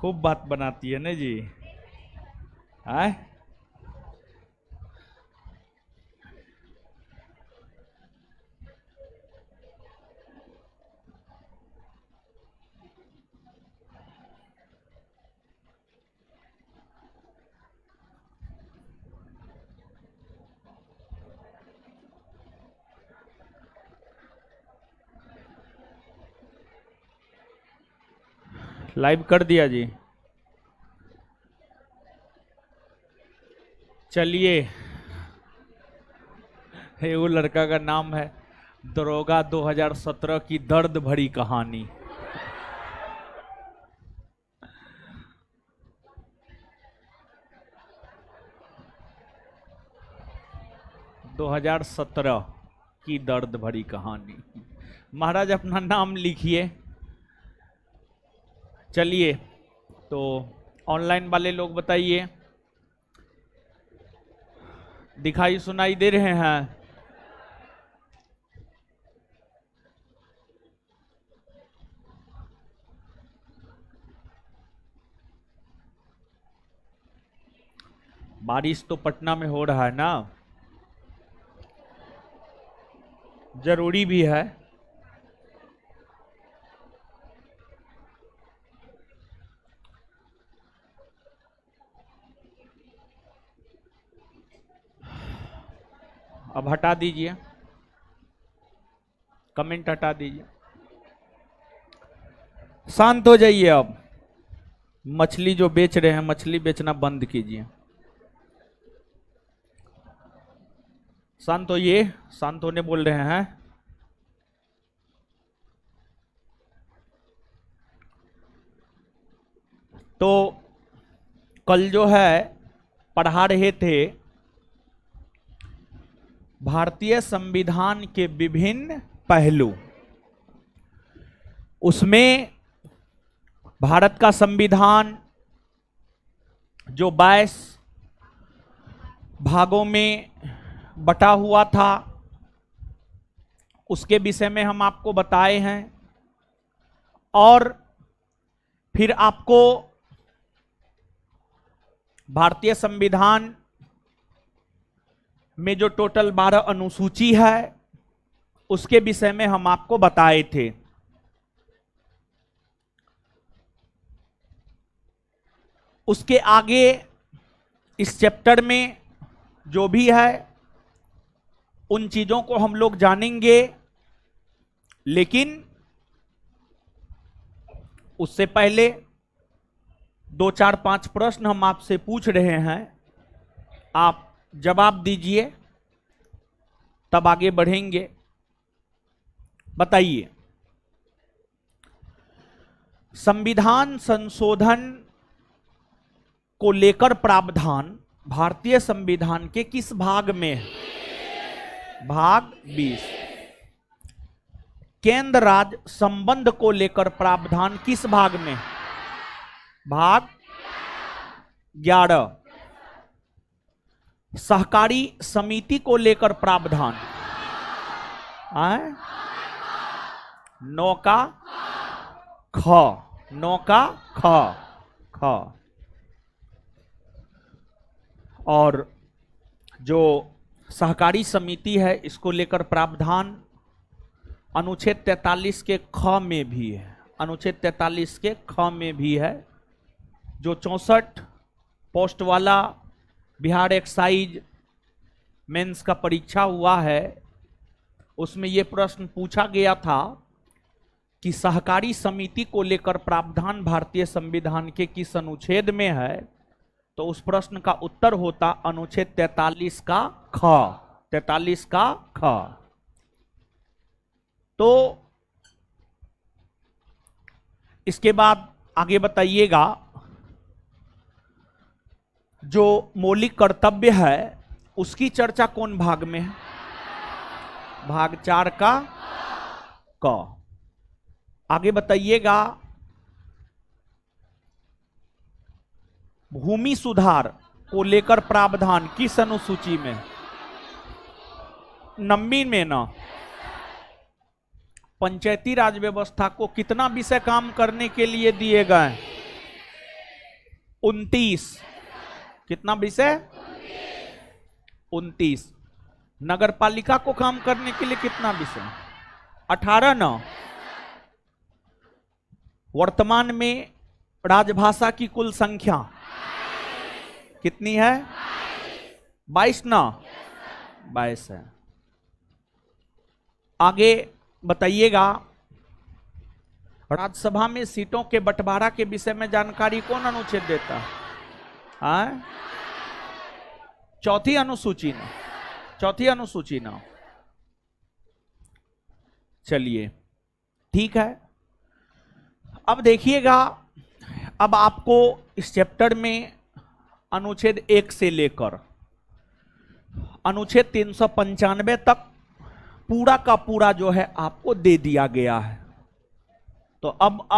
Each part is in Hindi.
खूब बात बनाती है ना जी। आए लाइव कर दिया जी। चलिए, वो लड़का का नाम है दरोगा 2017 की दर्द भरी कहानी। दो 2017 की दर्द भरी कहानी। महाराज अपना नाम लिखिए। चलिए, तो ऑनलाइन वाले लोग बताइए, दिखाई सुनाई दे रहे हैं? बारिश तो पटना में हो रहा है ना, जरूरी भी है। अब हटा दीजिए, कमेंट हटा दीजिए, शांत हो जाइए। अब मछली जो बेच रहे हैं, मछली बेचना बंद कीजिए। शांत होइए, शांत होने बोल रहे हैं। तो कल जो है पढ़ा रहे थे भारतीय संविधान के विभिन्न पहलू। उसमें भारत का संविधान जो 22 भागों में बटा हुआ था, उसके विषय में हम आपको बताए हैं। और फिर आपको भारतीय संविधान में जो टोटल 12 अनुसूची है, उसके विषय में हम आपको बताए थे। उसके आगे इस चैप्टर में जो भी है उन चीजों को हम लोग जानेंगे, लेकिन उससे पहले 2, 4, 5 प्रश्न हम आपसे पूछ रहे हैं, आप जवाब दीजिए, तब आगे बढ़ेंगे। बताइए, संविधान संशोधन को लेकर प्रावधान भारतीय संविधान के किस भाग में है? भाग 20। केंद्र राज्य संबंध को लेकर प्रावधान किस भाग में? भाग 11। सहकारी समिति को लेकर प्रावधान 9 का ख। 9 का ख। और जो सहकारी समिति है, इसको लेकर प्रावधान अनुच्छेद 43 के ख में भी है। अनुच्छेद 43 के ख में भी है। जो 64 पोस्ट वाला बिहार एक्साइज मेंस का परीक्षा हुआ है, उसमें यह प्रश्न पूछा गया था कि सहकारी समिति को लेकर प्रावधान भारतीय संविधान के किस अनुच्छेद में है, तो उस प्रश्न का उत्तर होता अनुच्छेद 43 का ख। 43 का ख। तो इसके बाद आगे बताइएगा, जो मौलिक कर्तव्य है उसकी चर्चा कौन भाग में है? भाग 4 का क। आगे बताइएगा, भूमि सुधार को लेकर प्रावधान किस अनुसूची में? 9वीं में ना। पंचायती राज व्यवस्था को कितना विषय काम करने के लिए दिए गए? 29। कितना विषय? 29। नगर पालिका को काम करने के लिए कितना विषय? 18 ना। वर्तमान में राजभाषा की कुल संख्या कितनी है? 22 ना। 22 है। आगे बताइएगा, राज्यसभा में सीटों के बंटवारा के विषय में जानकारी कौन अनुच्छेद देता है? चौथी अनुसूची ना। चौथी अनुसूची ना। चलिए ठीक है। अब देखिएगा, अब आपको इस चैप्टर में अनुच्छेद 1 से लेकर अनुच्छेद 395 तक पूरा का पूरा जो है आपको दे दिया गया है। तो अब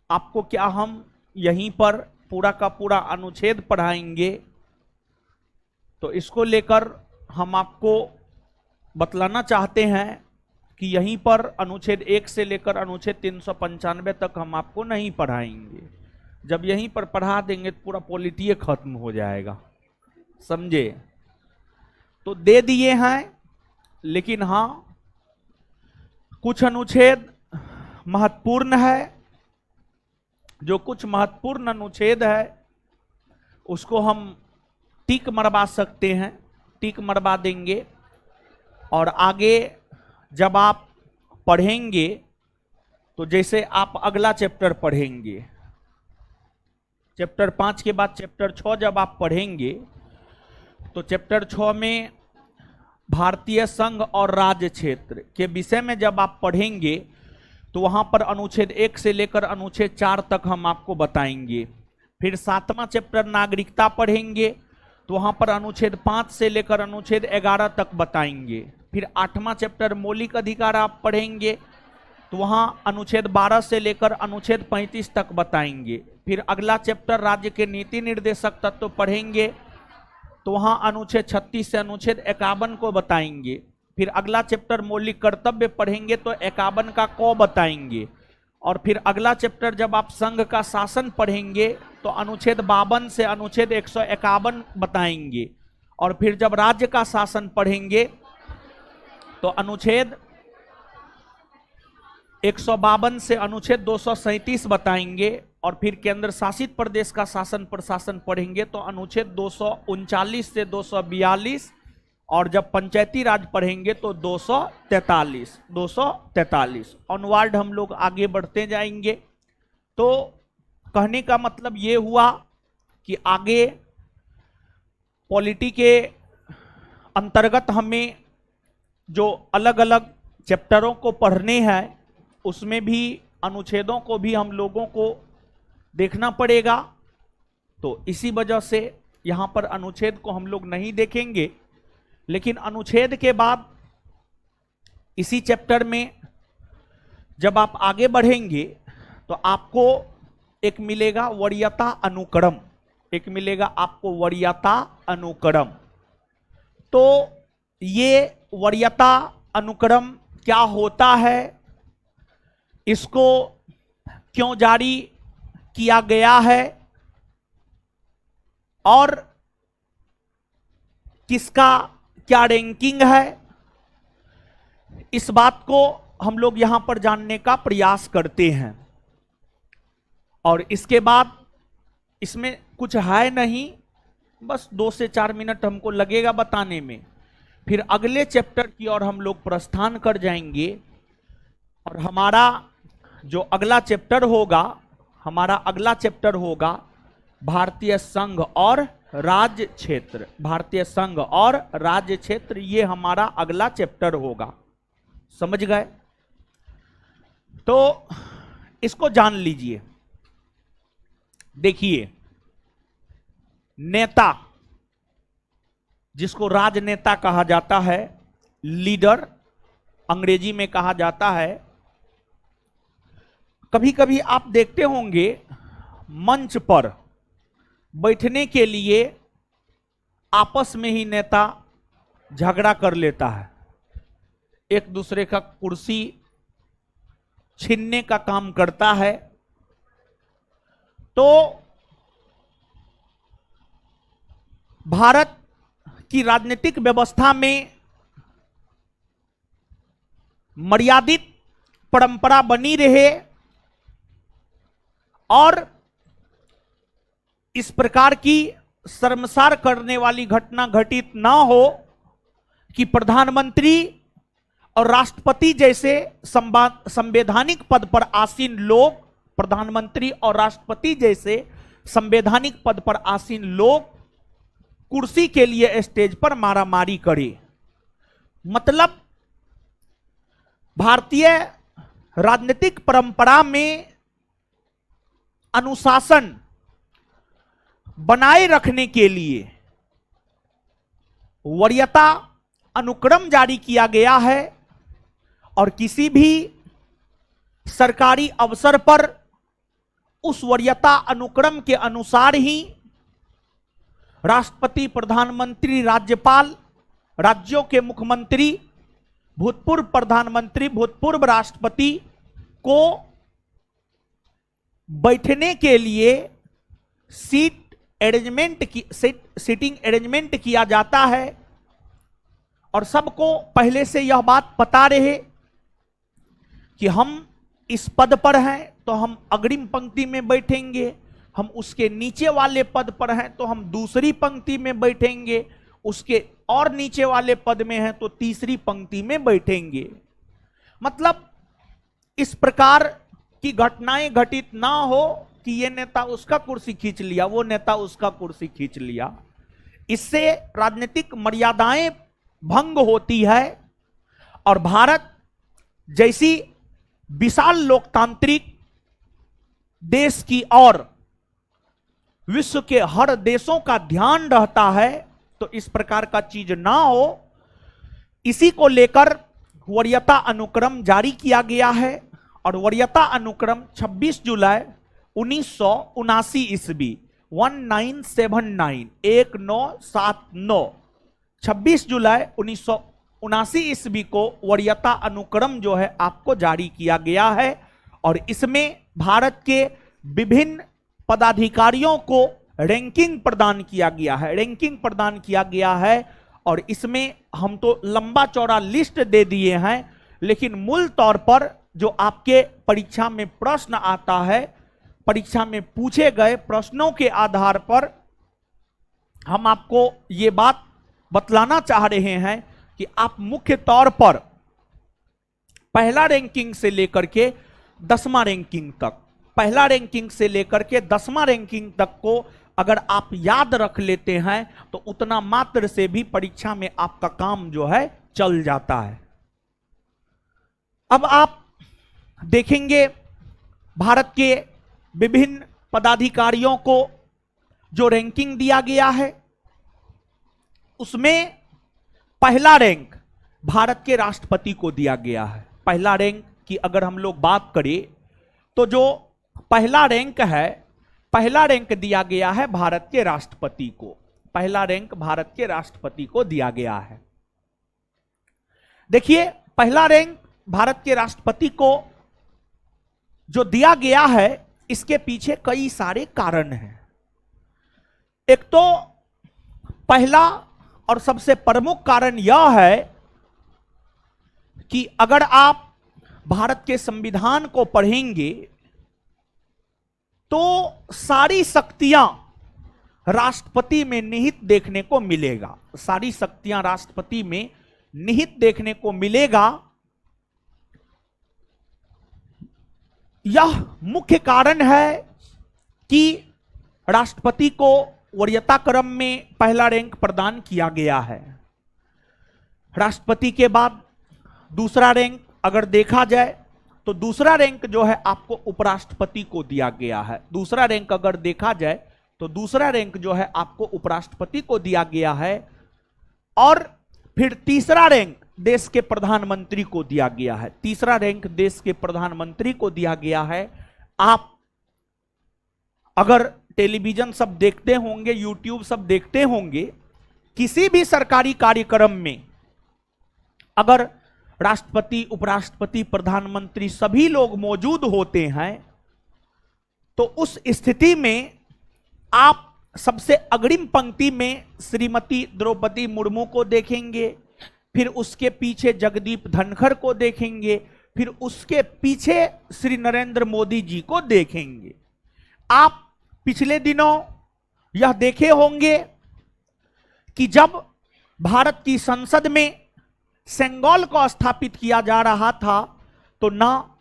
आपको क्या हम यहीं पर पूरा का पूरा अनुच्छेद पढ़ाएंगे? तो इसको लेकर हम आपको बतलाना चाहते हैं कि यहीं पर अनुच्छेद 1 से लेकर अनुच्छेद 395 तक हम आपको नहीं पढ़ाएंगे। जब यहीं पर पढ़ा देंगे तो पूरा पॉलिटी खत्म हो जाएगा, समझे? तो दे दिए हैं, लेकिन हाँ कुछ अनुच्छेद महत्वपूर्ण है। जो कुछ महत्वपूर्ण अनुच्छेद है उसको हम टिक मरवा सकते हैं, टिक मरवा देंगे। और आगे जब आप पढ़ेंगे तो जैसे आप अगला चैप्टर पढ़ेंगे, चैप्टर 5 के बाद चैप्टर 6 जब आप पढ़ेंगे तो चैप्टर 6 में भारतीय संघ और राज्य क्षेत्र के विषय में जब आप पढ़ेंगे तो वहां पर अनुच्छेद 1 से लेकर अनुच्छेद 4 तक हम आपको बताएंगे। फिर 7वां चैप्टर नागरिकता पढ़ेंगे तो वहां पर अनुच्छेद 5 से लेकर अनुच्छेद 11 तक बताएंगे। फिर 8वां चैप्टर मौलिक अधिकार आप पढ़ेंगे तो वहां अनुच्छेद 12 से लेकर अनुच्छेद 35 तक बताएंगे। फिर अगला चैप्टर राज्य के नीति निर्देशक तत्व पढ़ेंगे तो वहां अनुच्छेद 36 से अनुच्छेद 51 को बताएंगे। फिर अगला चैप्टर मौलिक कर्तव्य पढ़ेंगे तो 51 का क बताएंगे। और फिर अगला चैप्टर जब आप संघ का शासन पढ़ेंगे तो अनुच्छेद 52 से अनुच्छेद 151 बताएंगे। और फिर जब राज्य का शासन पढ़ेंगे तो अनुच्छेद 152 से अनुच्छेद 237 बताएंगे। और फिर केंद्र शासित प्रदेश का शासन प्रशासन पढ़ेंगे तो अनुच्छेद 239 से 242। और जब पंचायती राज पढ़ेंगे तो 243 ऑनवर्ड हम लोग आगे बढ़ते जाएंगे। तो कहने का मतलब ये हुआ कि आगे पॉलिटी के अंतर्गत हमें जो अलग अलग चैप्टरों को पढ़ने हैं उसमें भी अनुच्छेदों को भी हम लोगों को देखना पड़ेगा। तो इसी वजह से यहां पर अनुच्छेद को हम लोग नहीं देखेंगे, लेकिन अनुच्छेद के बाद इसी चैप्टर में जब आप आगे बढ़ेंगे तो आपको एक मिलेगा वरीयता अनुक्रम, एक मिलेगा आपको वरीयता अनुक्रम। तो ये वरीयता अनुक्रम क्या होता है, इसको क्यों जारी किया गया है और किसका क्या रैंकिंग है, इस बात को हम लोग यहां पर जानने का प्रयास करते हैं। और इसके बाद इसमें कुछ है नहीं, बस 2 से 4 मिनट हमको लगेगा बताने में। फिर अगले चैप्टर की ओर हम लोग प्रस्थान कर जाएंगे और हमारा जो अगला चैप्टर होगा, हमारा अगला चैप्टर होगा भारतीय संघ और राज्य क्षेत्र। भारतीय संघ और राज्य क्षेत्र ये हमारा अगला चैप्टर होगा, समझ गए? तो इसको जान लीजिए। देखिए, नेता जिसको राजनेता कहा जाता है, लीडर अंग्रेजी में कहा जाता है। कभी कभी आप देखते होंगे मंच पर बैठने के लिए आपस में ही नेता झगड़ा कर लेता है, एक दूसरे का कुर्सी छीनने का काम करता है। तो भारत की राजनीतिक व्यवस्था में मर्यादित परंपरा बनी रहे और इस प्रकार की शर्मसार करने वाली घटना घटित ना हो कि प्रधानमंत्री और राष्ट्रपति जैसे संवैधानिक पद पर आसीन लोग, प्रधानमंत्री और राष्ट्रपति जैसे संवैधानिक पद पर आसीन लोग कुर्सी के लिए स्टेज पर मारामारी करे। मतलब भारतीय राजनीतिक परंपरा में अनुशासन बनाए रखने के लिए वरीयता अनुक्रम जारी किया गया है और किसी भी सरकारी अवसर पर उस वरीयता अनुक्रम के अनुसार ही राष्ट्रपति, प्रधानमंत्री, राज्यपाल, राज्यों के मुख्यमंत्री, भूतपूर्व प्रधानमंत्री, भूतपूर्व राष्ट्रपति को बैठने के लिए सीटिंग अरेंजमेंट किया जाता है और सबको पहले से यह बात पता रहे कि हम इस पद पर हैं तो हम अग्रिम पंक्ति में बैठेंगे, हम उसके नीचे वाले पद पर हैं तो हम दूसरी पंक्ति में बैठेंगे, उसके और नीचे वाले पद में हैं तो तीसरी पंक्ति में बैठेंगे। मतलब इस प्रकार की घटनाएं घटित ना हो कि ये नेता उसका कुर्सी खींच लिया, वो नेता उसका कुर्सी खींच लिया। इससे राजनीतिक मर्यादाएं भंग होती है और भारत जैसी विशाल लोकतांत्रिक देश की ओर विश्व के हर देशों का ध्यान रहता है, तो इस प्रकार का चीज ना हो, इसी को लेकर वरीयता अनुक्रम जारी किया गया है। और वरीयता अनुक्रम 26 जुलाई 1979 ईस्वी 1979 26 जुलाई 1979 ईस्वी को वरीयता अनुक्रम जो है आपको जारी किया गया है और इसमें भारत के विभिन्न पदाधिकारियों को रैंकिंग प्रदान किया गया है और इसमें हम तो लंबा चौड़ा लिस्ट दे दिए हैं, लेकिन मूल तौर पर जो आपके परीक्षा में प्रश्न आता है, परीक्षा में पूछे गए प्रश्नों के आधार पर हम आपको ये बात बतलाना चाह रहे हैं कि आप मुख्य तौर पर पहला रैंकिंग से लेकर के 10वां रैंकिंग तक, पहला रैंकिंग से लेकर के 10वां रैंकिंग तक को अगर आप याद रख लेते हैं तो उतना मात्र से भी परीक्षा में आपका काम जो है चल जाता है। अब आप देखेंगे भारत के विभिन्न पदाधिकारियों को जो रैंकिंग दिया गया है उसमें पहला रैंक भारत के राष्ट्रपति को दिया गया है। पहला रैंक की अगर हम लोग बात करें तो जो पहला रैंक है, पहला रैंक दिया गया है भारत के राष्ट्रपति को, पहला रैंक भारत के राष्ट्रपति को दिया गया है। देखिए पहला रैंक भारत के राष्ट्रपति को जो दिया गया है इसके पीछे कई सारे कारण हैं। एक तो पहला और सबसे प्रमुख कारण यह है कि अगर आप भारत के संविधान को पढ़ेंगे तो सारी शक्तियां राष्ट्रपति में निहित देखने को मिलेगा, सारी शक्तियां राष्ट्रपति में निहित देखने को मिलेगा। यह मुख्य कारण है कि राष्ट्रपति को वरीयता क्रम में पहला रैंक प्रदान किया गया है। राष्ट्रपति के बाद दूसरा रैंक अगर देखा जाए तो दूसरा रैंक जो है आपको उपराष्ट्रपति को दिया गया है। दूसरा रैंक अगर देखा जाए तो दूसरा रैंक जो है आपको उपराष्ट्रपति को दिया गया है और फिर तीसरा रैंक देश के प्रधानमंत्री को दिया गया है। तीसरा रैंक देश के प्रधानमंत्री को दिया गया है। आप अगर टेलीविजन सब देखते होंगे, यूट्यूब सब देखते होंगे, किसी भी सरकारी कार्यक्रम में अगर राष्ट्रपति, उपराष्ट्रपति, प्रधानमंत्री सभी लोग मौजूद होते हैं तो उस स्थिति में आप सबसे अग्रिम पंक्ति में श्रीमती द्रौपदी मुर्मू को देखेंगे, फिर उसके पीछे जगदीप धनखड़ को देखेंगे, फिर उसके पीछे श्री नरेंद्र मोदी जी को देखेंगे। आप पिछले दिनों यह देखे होंगे कि जब भारत की संसद में सेंगोल को स्थापित किया जा रहा था तो ना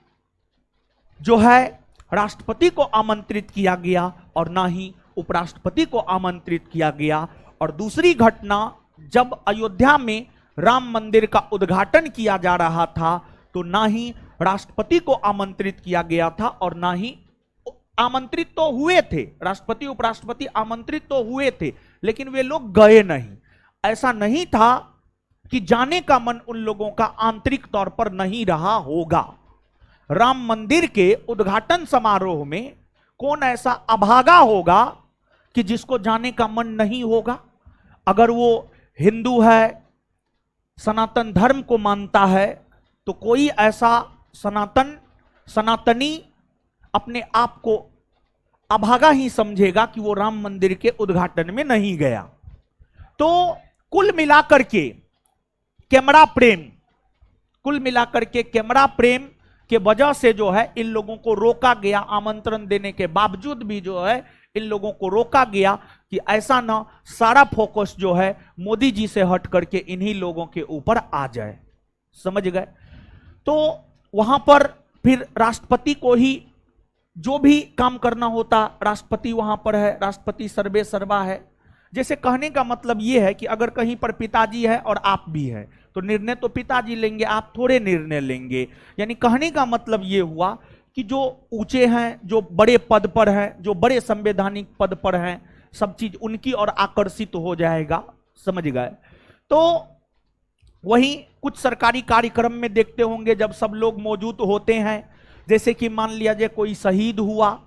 जो है राष्ट्रपति को आमंत्रित किया गया और ना ही उपराष्ट्रपति को आमंत्रित किया गया। और दूसरी घटना, जब अयोध्या में राम मंदिर का उद्घाटन किया जा रहा था तो ना ही राष्ट्रपति को आमंत्रित किया गया था और ना ही आमंत्रित तो हुए थे, राष्ट्रपति उपराष्ट्रपति आमंत्रित तो हुए थे, लेकिन वे लोग गए नहीं। ऐसा नहीं था कि जाने का मन उन लोगों का आंतरिक तौर पर नहीं रहा होगा। राम मंदिर के उद्घाटन समारोह में कौन ऐसा अभागा होगा कि जिसको जाने का मन नहीं होगा? अगर वो हिंदू है, सनातन धर्म को मानता है, तो कोई ऐसा सनातनी अपने आप को अभागा ही समझेगा कि वो राम मंदिर के उद्घाटन में नहीं गया। तो कुल मिलाकर के कैमरा प्रेम के वजह से जो है इन लोगों को रोका गया, आमंत्रण देने के बावजूद भी जो है इन लोगों को रोका गया कि ऐसा ना सारा फोकस जो है मोदी जी से हट करके इन्हीं लोगों के ऊपर आ जाए। समझ गए? तो वहां पर फिर राष्ट्रपति को ही जो भी काम करना होता, राष्ट्रपति वहां पर है, राष्ट्रपति सर्वे सर्वा है। जैसे कहने का मतलब यह है कि अगर कहीं पर पिताजी है और आप भी है तो निर्णय तो पिताजी लेंगे, आप थोड़े निर्णय लेंगे। यानी कहने का मतलब यह हुआ कि जो ऊंचे हैं, जो बड़े पद पर हैं, जो बड़े संवैधानिक पद पर हैं, सब चीज उनकी ओर आकर्षित हो जाएगा। समझ गए? तो वहीं कुछ सरकारी कार्यक्रम में देखते होंगे जब सब लोग मौजूद होते हैं, जैसे कि मान लिया जाए कोई शहीद हुआ,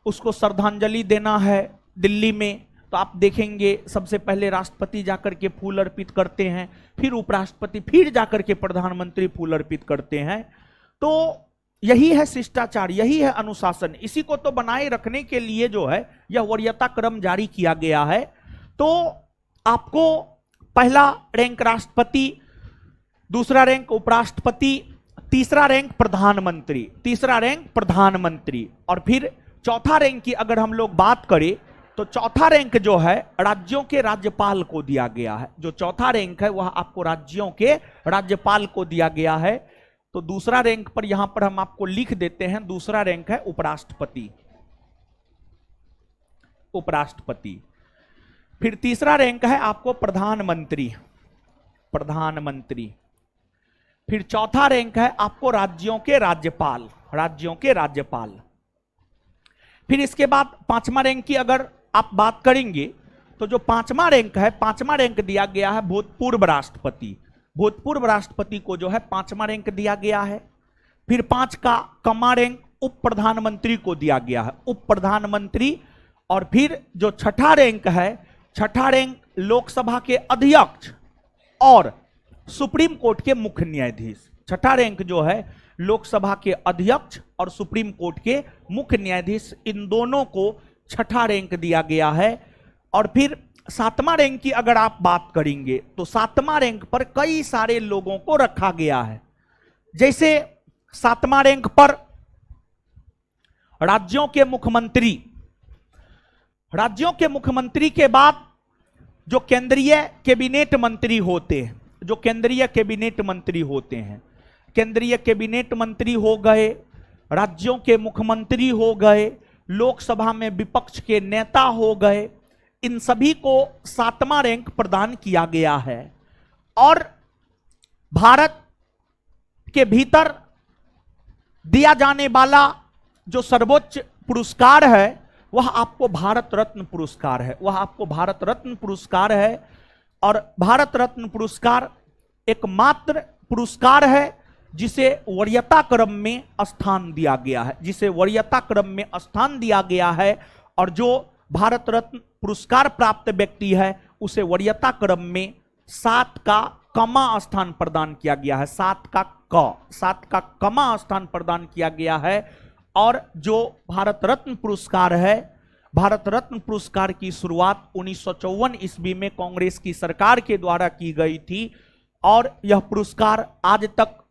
उसको श्रद्धांजलि देना है दिल्ली में, तो आप देखेंगे सबसे पहले राष्ट्रपति जाकर के फूल अर्पित करते हैं, फिर उपराष्ट्रपति, फिर जाकर के प्रधानमंत्री फूल अर्पित करते हैं। तो यही है शिष्टाचार, यही है अनुशासन। इसी को तो बनाए रखने के लिए जो है यह वरीयता क्रम जारी किया गया है। तो आपको पहला रैंक राष्ट्रपति, दूसरा रैंक उपराष्ट्रपति, तीसरा रैंक प्रधानमंत्री, और फिर चौथा रैंक की अगर हम लोग बात करें तो चौथा रैंक जो है राज्यों के राज्यपाल को दिया गया है। जो चौथा रैंक है वह आपको राज्यों के राज्यपाल को दिया गया है। तो दूसरा रैंक पर यहां पर हम आपको लिख देते हैं, दूसरा रैंक है उपराष्ट्रपति। फिर तीसरा रैंक है आपको प्रधानमंत्री। फिर चौथा रैंक है आपको राज्यों के राज्यपाल। फिर इसके बाद पांचवा रैंक की अगर आप बात करेंगे तो जो पांचवा रैंक दिया गया है भूतपूर्व राष्ट्रपति को जो है पांचवा रैंक दिया गया है। फिर 5 का कमा रैंक उप प्रधानमंत्री को दिया गया है, उप प्रधानमंत्री। और फिर जो छठा रैंक लोकसभा के अध्यक्ष और सुप्रीम कोर्ट के मुख्य न्यायाधीश। छठा रैंक जो है लोकसभा के अध्यक्ष और सुप्रीम कोर्ट के मुख्य न्यायाधीश, इन दोनों को छठा रैंक दिया गया है। और फिर 7वां रैंक की अगर आप बात करेंगे तो 7वां रैंक पर कई सारे लोगों को रखा गया है। जैसे 7वां रैंक पर राज्यों के मुख्यमंत्री के बाद जो केंद्रीय कैबिनेट मंत्री होते हैं, केंद्रीय कैबिनेट मंत्री हो गए, राज्यों के मुख्यमंत्री हो गए, लोकसभा में विपक्ष के नेता हो गए, इन सभी को 7वां रैंक प्रदान किया गया है। और भारत के भीतर दिया जाने वाला जो सर्वोच्च पुरस्कार है वह आपको भारत रत्न पुरस्कार है। और भारत रत्न पुरस्कार एकमात्र पुरस्कार है जिसे वरीयता क्रम में स्थान दिया गया है। और जो भारत रत्न पुरस्कार प्राप्त व्यक्ति है उसे वरीयता क्रम में 7 का कमा स्थान प्रदान किया गया है, 7 का कमा स्थान प्रदान किया गया है। और जो भारत रत्न पुरस्कार है भारत रत्न पुरस्कार की शुरुआत 1954 ईस्वी में कांग्रेस की सरकार के द्वारा की गई थी और यह पुरस्कार आज तक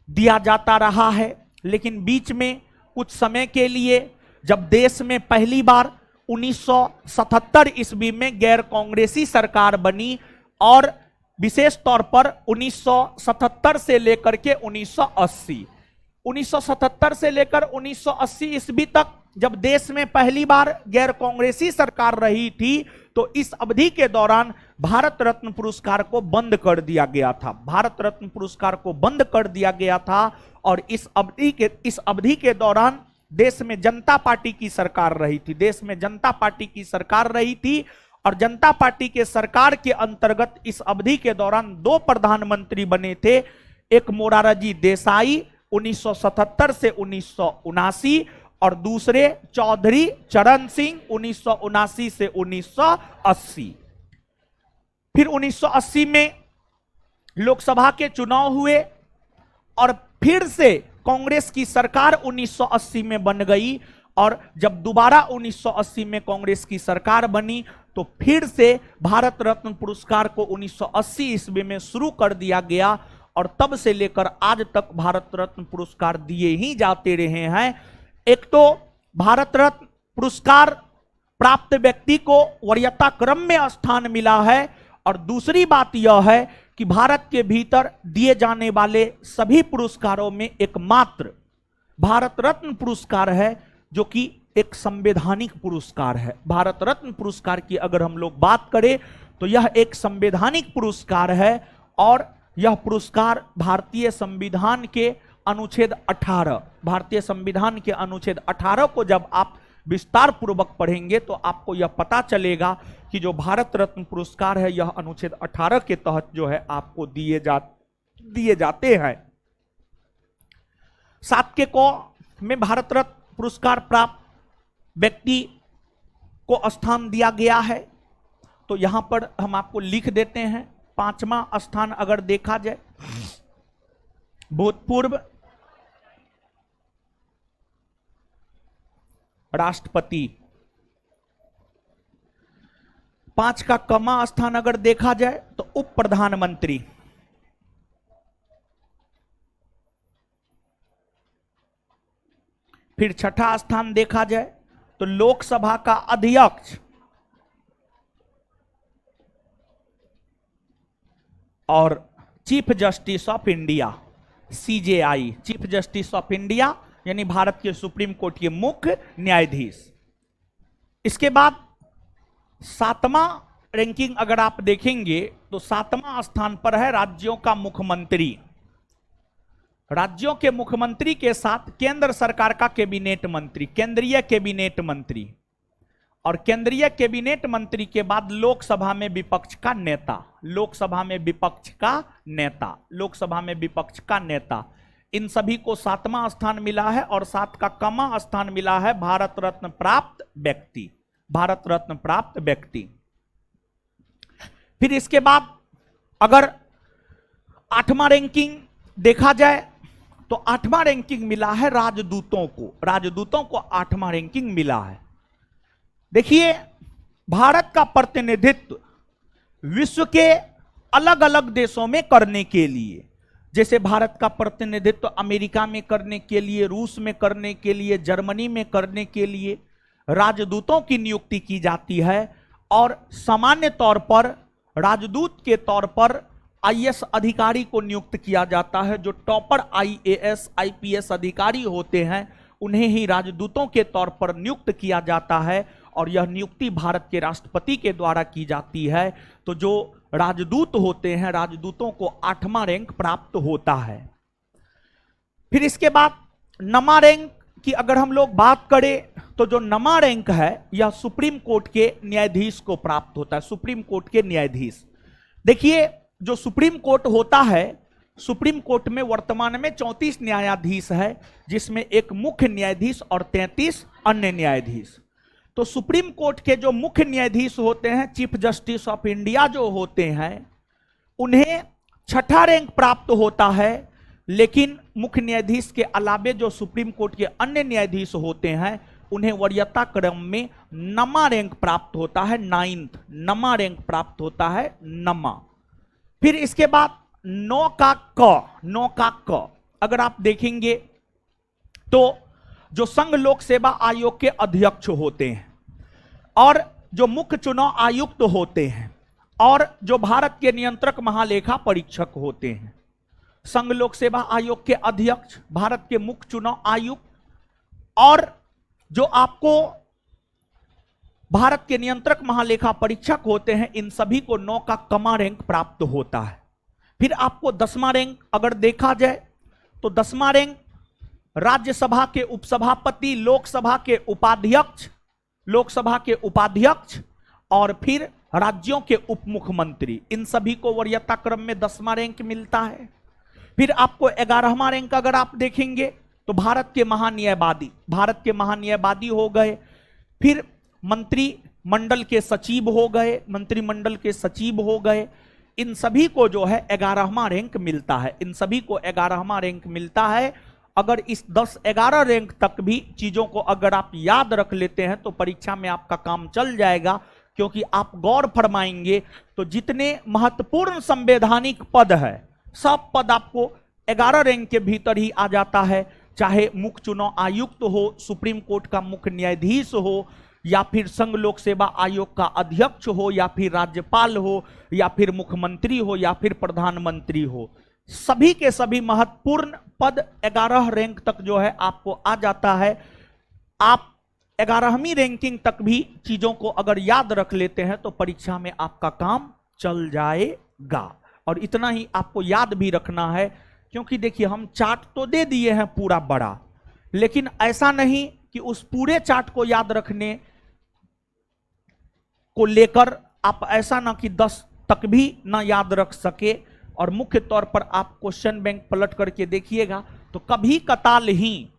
दिया जाता रहा है। लेकिन बीच में कुछ समय के लिए जब देश में पहली बार 1977 ईस्वी में गैर कांग्रेसी सरकार बनी और विशेष तौर पर 1977 से लेकर के 1977 से लेकर 1980 ईस्वी तक जब देश में पहली बार गैर कांग्रेसी सरकार रही थी तो इस अवधि के दौरान भारत रत्न पुरस्कार को बंद कर दिया गया था। भारत रत्न पुरस्कार को बंद कर दिया गया था और इस अवधि के दौरान देश में जनता पार्टी की सरकार रही थी। देश में जनता पार्टी की सरकार रही थी और जनता पार्टी के सरकार के अंतर्गत इस अवधि के दौरान दो प्रधानमंत्री बने थे, एक मोरारजी देसाई 1977 से 1979 और दूसरे चौधरी चरण सिंह 1979 से 1980। फिर 1980 में लोकसभा के चुनाव हुए और फिर से कांग्रेस की सरकार 1980 में बन गई और जब दोबारा 1980 में कांग्रेस की सरकार बनी तो फिर से भारत रत्न पुरस्कार को 1980 ईस्वी में शुरू कर दिया गया और तब से लेकर आज तक भारत रत्न पुरस्कार दिए ही जाते रहे हैं। एक तो भारत रत्न पुरस्कार प्राप्त व्यक्ति को वरीयता क्रम में स्थान मिला है और दूसरी बात यह है कि भारत के भीतर दिए जाने वाले सभी पुरस्कारों में एकमात्र भारत रत्न पुरस्कार है जो कि एक संवैधानिक पुरस्कार है। भारत रत्न पुरस्कार की अगर हम लोग बात करें तो यह एक संवैधानिक पुरस्कार है और यह पुरस्कार भारतीय संविधान के अनुच्छेद 18, भारतीय संविधान के अनुच्छेद 18 को जब आप विस्तार पूर्वक पढ़ेंगे तो आपको यह पता चलेगा कि जो भारत रत्न पुरस्कार है यह अनुच्छेद 18 के तहत जो है आपको दिए जाते हैं। सात को में भारत रत्न पुरस्कार प्राप्त व्यक्ति को स्थान दिया गया है तो यहां पर हम आपको लिख देते हैं। पांचवा स्थान अगर देखा जाए भूतपूर्व राष्ट्रपति, 5 का कमा स्थान अगर देखा जाए तो उप प्रधानमंत्री, फिर 6ठा स्थान देखा जाए तो लोकसभा का अध्यक्ष और chief justice of India CJI, chief justice of India यानी भारत के सुप्रीम कोर्ट के मुख्य न्यायाधीश। इसके बाद 7वां रैंकिंग अगर आप देखेंगे तो 7वां स्थान पर है राज्यों का मुख्यमंत्री। राज्यों के मुख्यमंत्री के साथ केंद्र सरकार का कैबिनेट मंत्री, केंद्रीय कैबिनेट मंत्री, और केंद्रीय कैबिनेट मंत्री के बाद लोकसभा में विपक्ष का नेता, लोकसभा में विपक्ष का नेता, लोकसभा में विपक्ष का नेता, इन सभी को 7वां स्थान मिला है और 7 का कमा स्थान मिला है भारत रत्न प्राप्त व्यक्ति, भारत रत्न प्राप्त व्यक्ति। फिर इसके बाद अगर 8वां रैंकिंग देखा जाए तो 8वां रैंकिंग मिला है राजदूतों को, राजदूतों को 8वां रैंकिंग मिला है। देखिए भारत का प्रतिनिधित्व विश्व के अलग अलग देशों में करने के लिए, जैसे भारत का प्रतिनिधित्व अमेरिका में करने के लिए, रूस में करने के लिए, जर्मनी में करने के लिए राजदूतों की नियुक्ति की जाती है और सामान्य तौर पर राजदूत के तौर पर IAS अधिकारी को नियुक्त किया जाता है। जो टॉपर IAS IPS अधिकारी होते हैं उन्हें ही राजदूतों के तौर पर नियुक्त किया जाता है और यह नियुक्ति भारत के राष्ट्रपति के द्वारा की जाती है। तो जो राजदूत होते हैं, राजदूतों को 8वां रैंक प्राप्त होता है। फिर इसके बाद 9वां रैंक की अगर हम लोग बात करें तो जो 9वां रैंक है यह सुप्रीम कोर्ट के न्यायाधीश को प्राप्त होता है, सुप्रीम कोर्ट के न्यायाधीश। देखिए जो सुप्रीम कोर्ट होता है, सुप्रीम कोर्ट में वर्तमान में 34 न्यायाधीश है जिसमें एक मुख्य न्यायाधीश और 33 अन्य न्यायाधीश। तो सुप्रीम कोर्ट के जो मुख्य न्यायाधीश होते हैं, चीफ जस्टिस ऑफ इंडिया जो होते हैं, उन्हें 6ठा रैंक प्राप्त होता है। लेकिन मुख्य न्यायाधीश के अलावे जो सुप्रीम कोर्ट के अन्य न्यायाधीश होते हैं उन्हें वरीयता क्रम में नमा रैंक प्राप्त होता है, 9th नमा रैंक प्राप्त होता है, नमा। फिर इसके बाद 9 का क अगर आप देखेंगे तो जो संघ लोक सेवा आयोग के अध्यक्ष होते हैं और जो मुख्य चुनाव आयुक्त होते हैं और जो भारत के नियंत्रक महालेखा परीक्षक होते हैं, संघ लोक सेवा आयोग के अध्यक्ष, भारत के मुख्य चुनाव आयुक्त और जो आपको भारत के नियंत्रक महालेखा परीक्षक होते हैं, इन सभी को 9 का कमा रैंक प्राप्त होता है। फिर आपको 10वां रैंक अगर देखा जाए तो 10वां रैंक राज्यसभा के उपसभापति, लोकसभा के उपाध्यक्ष और फिर राज्यों के उप मुख्यमंत्री, इन सभी को वरीयता क्रम में 10वां रैंक मिलता है। फिर आपको 11वां रैंक अगर आप देखेंगे तो भारत के महान्यायवादी हो गए। फिर मंत्रिमंडल के सचिव हो गए, इन सभी को जो है 11वां रैंक मिलता है। अगर इस 10-11 रैंक तक भी चीजों को अगर आप याद रख लेते हैं तो परीक्षा में आपका काम चल जाएगा, क्योंकि आप गौर फरमाएंगे तो जितने महत्वपूर्ण संवैधानिक पद है, सब पद आपको 11 रैंक के भीतर ही आ जाता है। चाहे मुख्य चुनाव आयुक्त हो, सुप्रीम कोर्ट का मुख्य न्यायाधीश हो, या फिर संघ लोक सेवा आयोग का अध्यक्ष हो, या फिर राज्यपाल हो, या फिर मुख्यमंत्री हो, या फिर प्रधानमंत्री हो, सभी के सभी महत्वपूर्ण पद 11 रैंक तक जो है आपको आ जाता है। आप 11वीं रैंकिंग तक भी चीजों को अगर याद रख लेते हैं तो परीक्षा में आपका काम चल जाएगा। और इतना ही आपको याद भी रखना है, क्योंकि देखिए हम चार्ट तो दे दिए हैं पूरा बड़ा, लेकिन ऐसा नहीं कि उस पूरे चार्ट को याद रखने को लेकर आप ऐसा ना कि 10 तक भी ना याद रख सके। और मुख्य तौर पर आप क्वेश्चन बैंक पलट करके देखिएगा तो कभी कताल ही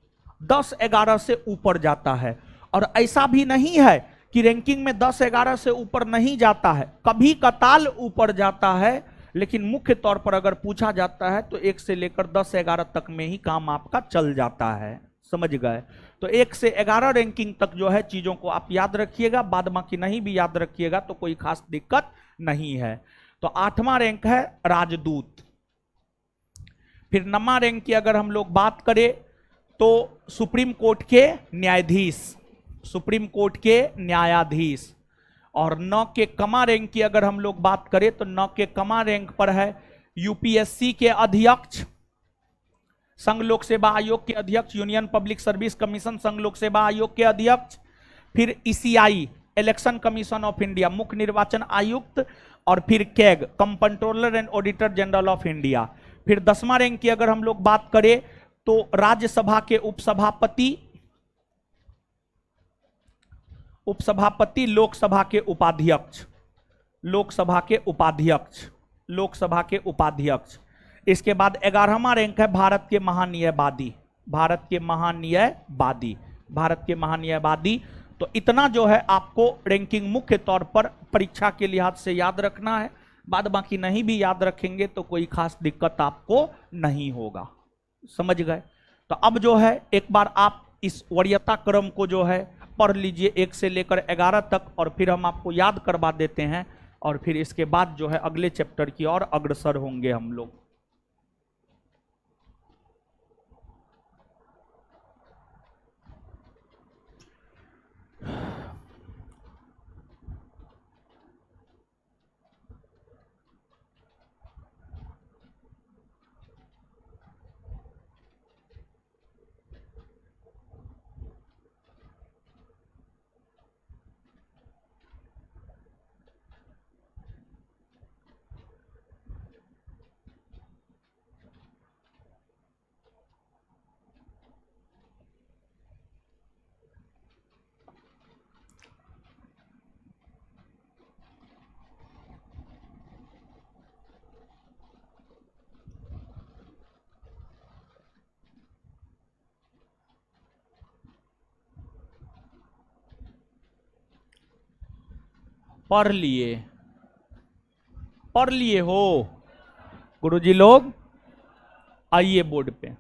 10-11 से ऊपर जाता है, और ऐसा भी नहीं है कि रैंकिंग में 10-11 से ऊपर नहीं जाता है, कभी कताल ऊपर जाता है। लेकिन मुख्य तौर पर अगर पूछा जाता है तो 1 से लेकर 10-11 तक में ही काम आपका चल जाता है, समझ गए। तो 1 से 11 रैंकिंग तक जो है चीजों को आप याद रखिएगा, बाद बाकी नहीं भी याद रखिएगा तो कोई खास दिक्कत नहीं है। तो 8वां रैंक है राजदूत। फिर 9वां रैंक की अगर हम लोग बात करें तो सुप्रीम कोर्ट के न्यायाधीश। और 9 के कमा रैंक की अगर हम लोग बात करें तो 9 के कमा रैंक पर है यूपीएससी के अध्यक्ष, संघ लोक सेवा आयोग के अध्यक्ष, यूनियन पब्लिक सर्विस कमीशन संघ लोक सेवा आयोग के अध्यक्ष, फिर ECI election commission of India मुख्य निर्वाचन आयुक्त, और फिर CAG controller and auditor general of India. फिर 10वां रैंक की अगर हम लोग बात करें तो राज्यसभा के उपसभापति, लोकसभा के उपाध्यक्ष। इसके बाद 11वां रैंक है भारत के महान्यायवादी। तो इतना जो है आपको रैंकिंग मुख्य तौर पर परीक्षा के लिहाज से याद रखना है, बाद बाकी नहीं भी याद रखेंगे तो कोई खास दिक्कत आपको नहीं होगा, समझ गए। तो अब जो है एक बार आप इस वरीयता क्रम को जो है पढ़ लीजिए 1 से लेकर 11 तक, और फिर हम आपको याद करवा देते हैं, और फिर इसके बाद जो है अगले चैप्टर की ओर अग्रसर होंगे हम लोग। पढ़ लिए हो गुरुजी लोग? आइए बोर्ड पे,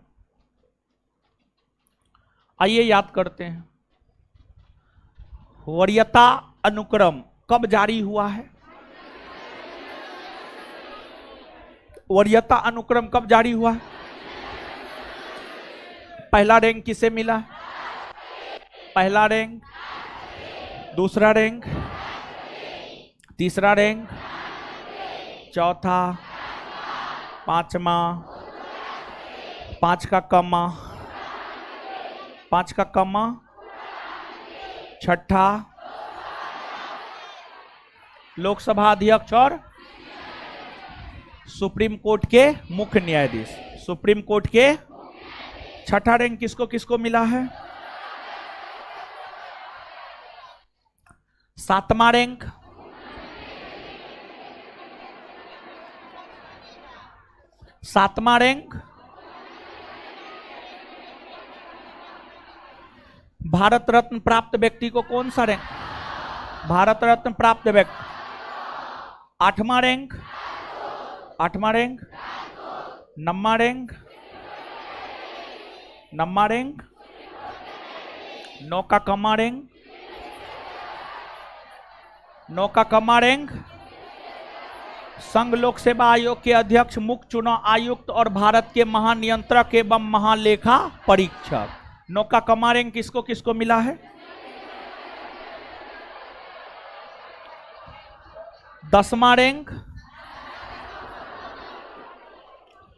आइए याद करते हैं। वरीयता अनुक्रम कब जारी हुआ है? वरीयता अनुक्रम कब जारी हुआ है? पहला रैंक किसे मिला? पहला रैंक, दूसरा रैंक, तीसरा रैंक, चौथा, पांचवा, पांच का कमा, पांच का कमा, छठा, लोकसभा अध्यक्ष और सुप्रीम कोर्ट के मुख्य न्यायाधीश। सुप्रीम कोर्ट के छठा रैंक किसको किसको मिला है? सातवां रैंक, सातवां रैंक भारत रत्न प्राप्त व्यक्ति को कौन सा रैंक? भारत रत्न प्राप्त व्यक्ति। आठवां रैंक, आठवां रैंक, नौवां रैंक, नौवां रैंक, नौ का कमा रैंक, नौ का कमा रैंक संघ लोक सेवा आयोग के अध्यक्ष, मुख्य चुनाव आयुक्त और भारत के महानियंत्रक एवं महालेखा परीक्षक। नौ का कमा रैंक किसको किसको मिला है? 10वां रैंक,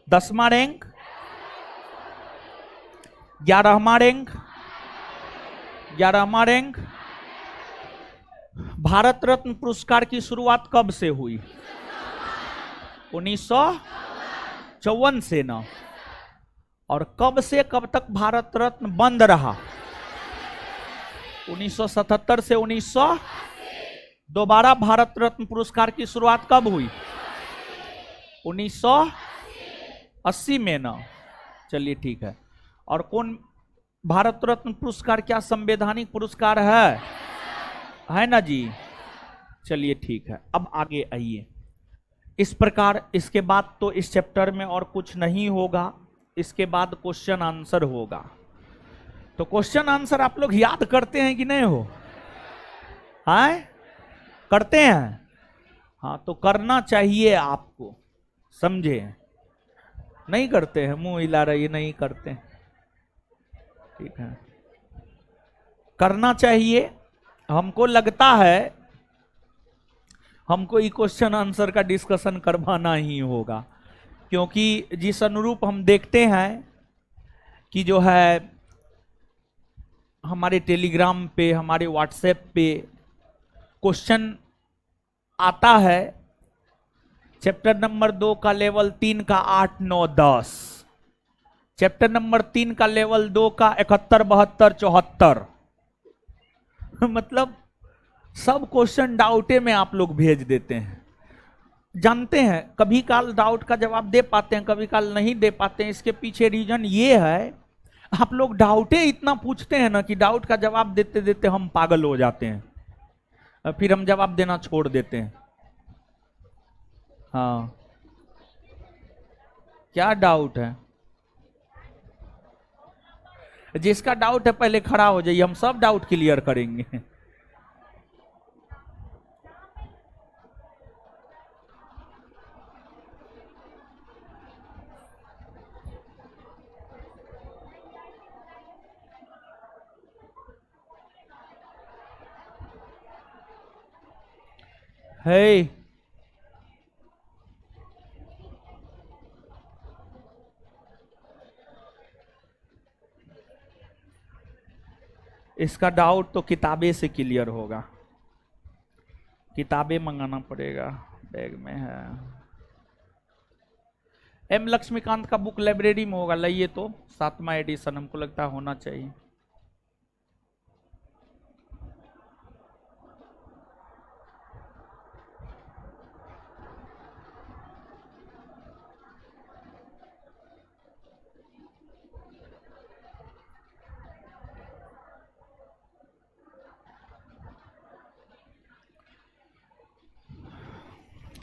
10वां रैंक, 11वां रैंक, 11वां रैंक। भारत रत्न पुरस्कार की शुरुआत कब से हुई? 1954 से ना। और कब से कब तक भारत रत्न बंद रहा? 1977 से 1900। दोबारा भारत रत्न पुरस्कार की शुरुआत कब हुई? 1980 में ना। चलिए ठीक है। और कौन भारत रत्न पुरस्कार क्या संवैधानिक पुरस्कार है ना जी? चलिए ठीक है, अब आगे आइए। इस प्रकार इसके बाद तो इस चैप्टर में और कुछ नहीं होगा, इसके बाद क्वेश्चन आंसर होगा। तो क्वेश्चन आंसर आप लोग याद करते हैं कि नहीं हो? हाँ, करते हैं? हाँ, तो करना चाहिए आपको, समझे? नहीं करते हैं, मुंह हिला रही, नहीं करते हैं, ठीक है। करना चाहिए। हमको लगता है हमको ये क्वेश्चन आंसर का डिस्कशन करवाना ही होगा, क्योंकि जिस अनुरूप हम देखते हैं कि जो है हमारे टेलीग्राम पे, हमारे व्हाट्सएप पे क्वेश्चन आता है चैप्टर नंबर 2 का लेवल 3 का 8, 9, 10, चैप्टर नंबर 3 का लेवल 2 का 71, 72, 74 मतलब सब क्वेश्चन डाउटे में आप लोग भेज देते हैं। जानते हैं कभी काल डाउट का जवाब दे पाते हैं, कभी काल नहीं दे पाते हैं। इसके पीछे रीजन ये है, आप लोग डाउटे इतना पूछते हैं ना कि डाउट का जवाब देते देते हम पागल हो जाते हैं, फिर हम जवाब देना छोड़ देते हैं। हाँ, क्या डाउट है? जिसका डाउट है पहले खड़ा हो जाइए, हम सब डाउट क्लियर करेंगे। है इसका डाउट तो किताबें से क्लियर होगा, किताबें मंगाना पड़ेगा, बैग में है। एम लक्ष्मीकांत का बुक लाइब्रेरी में होगा, लाइए तो 7वां एडिशन हमको लगता है होना चाहिए।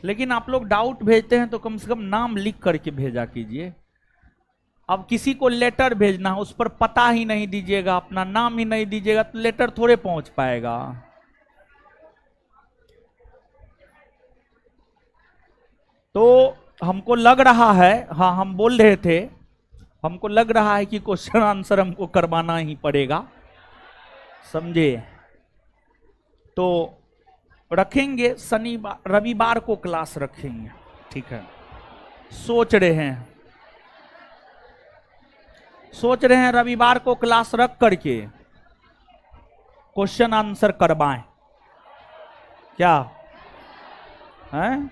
लेकिन आप लोग डाउट भेजते हैं तो कम से कम नाम लिख करके भेजा कीजिए। अब किसी को लेटर भेजना है, उस पर पता ही नहीं दीजिएगा, अपना नाम ही नहीं दीजिएगा, तो लेटर थोड़े पहुंच पाएगा। तो हमको लग रहा है, हाँ हम बोल रहे थे, हमको लग रहा है कि क्वेश्चन आंसर हमको करवाना ही पड़ेगा, समझे। तो रखेंगे शनिवार रविवार को क्लास रखेंगे, ठीक है। सोच रहे हैं रविवार को क्लास रख करके क्वेश्चन आंसर करवाएं, क्या है?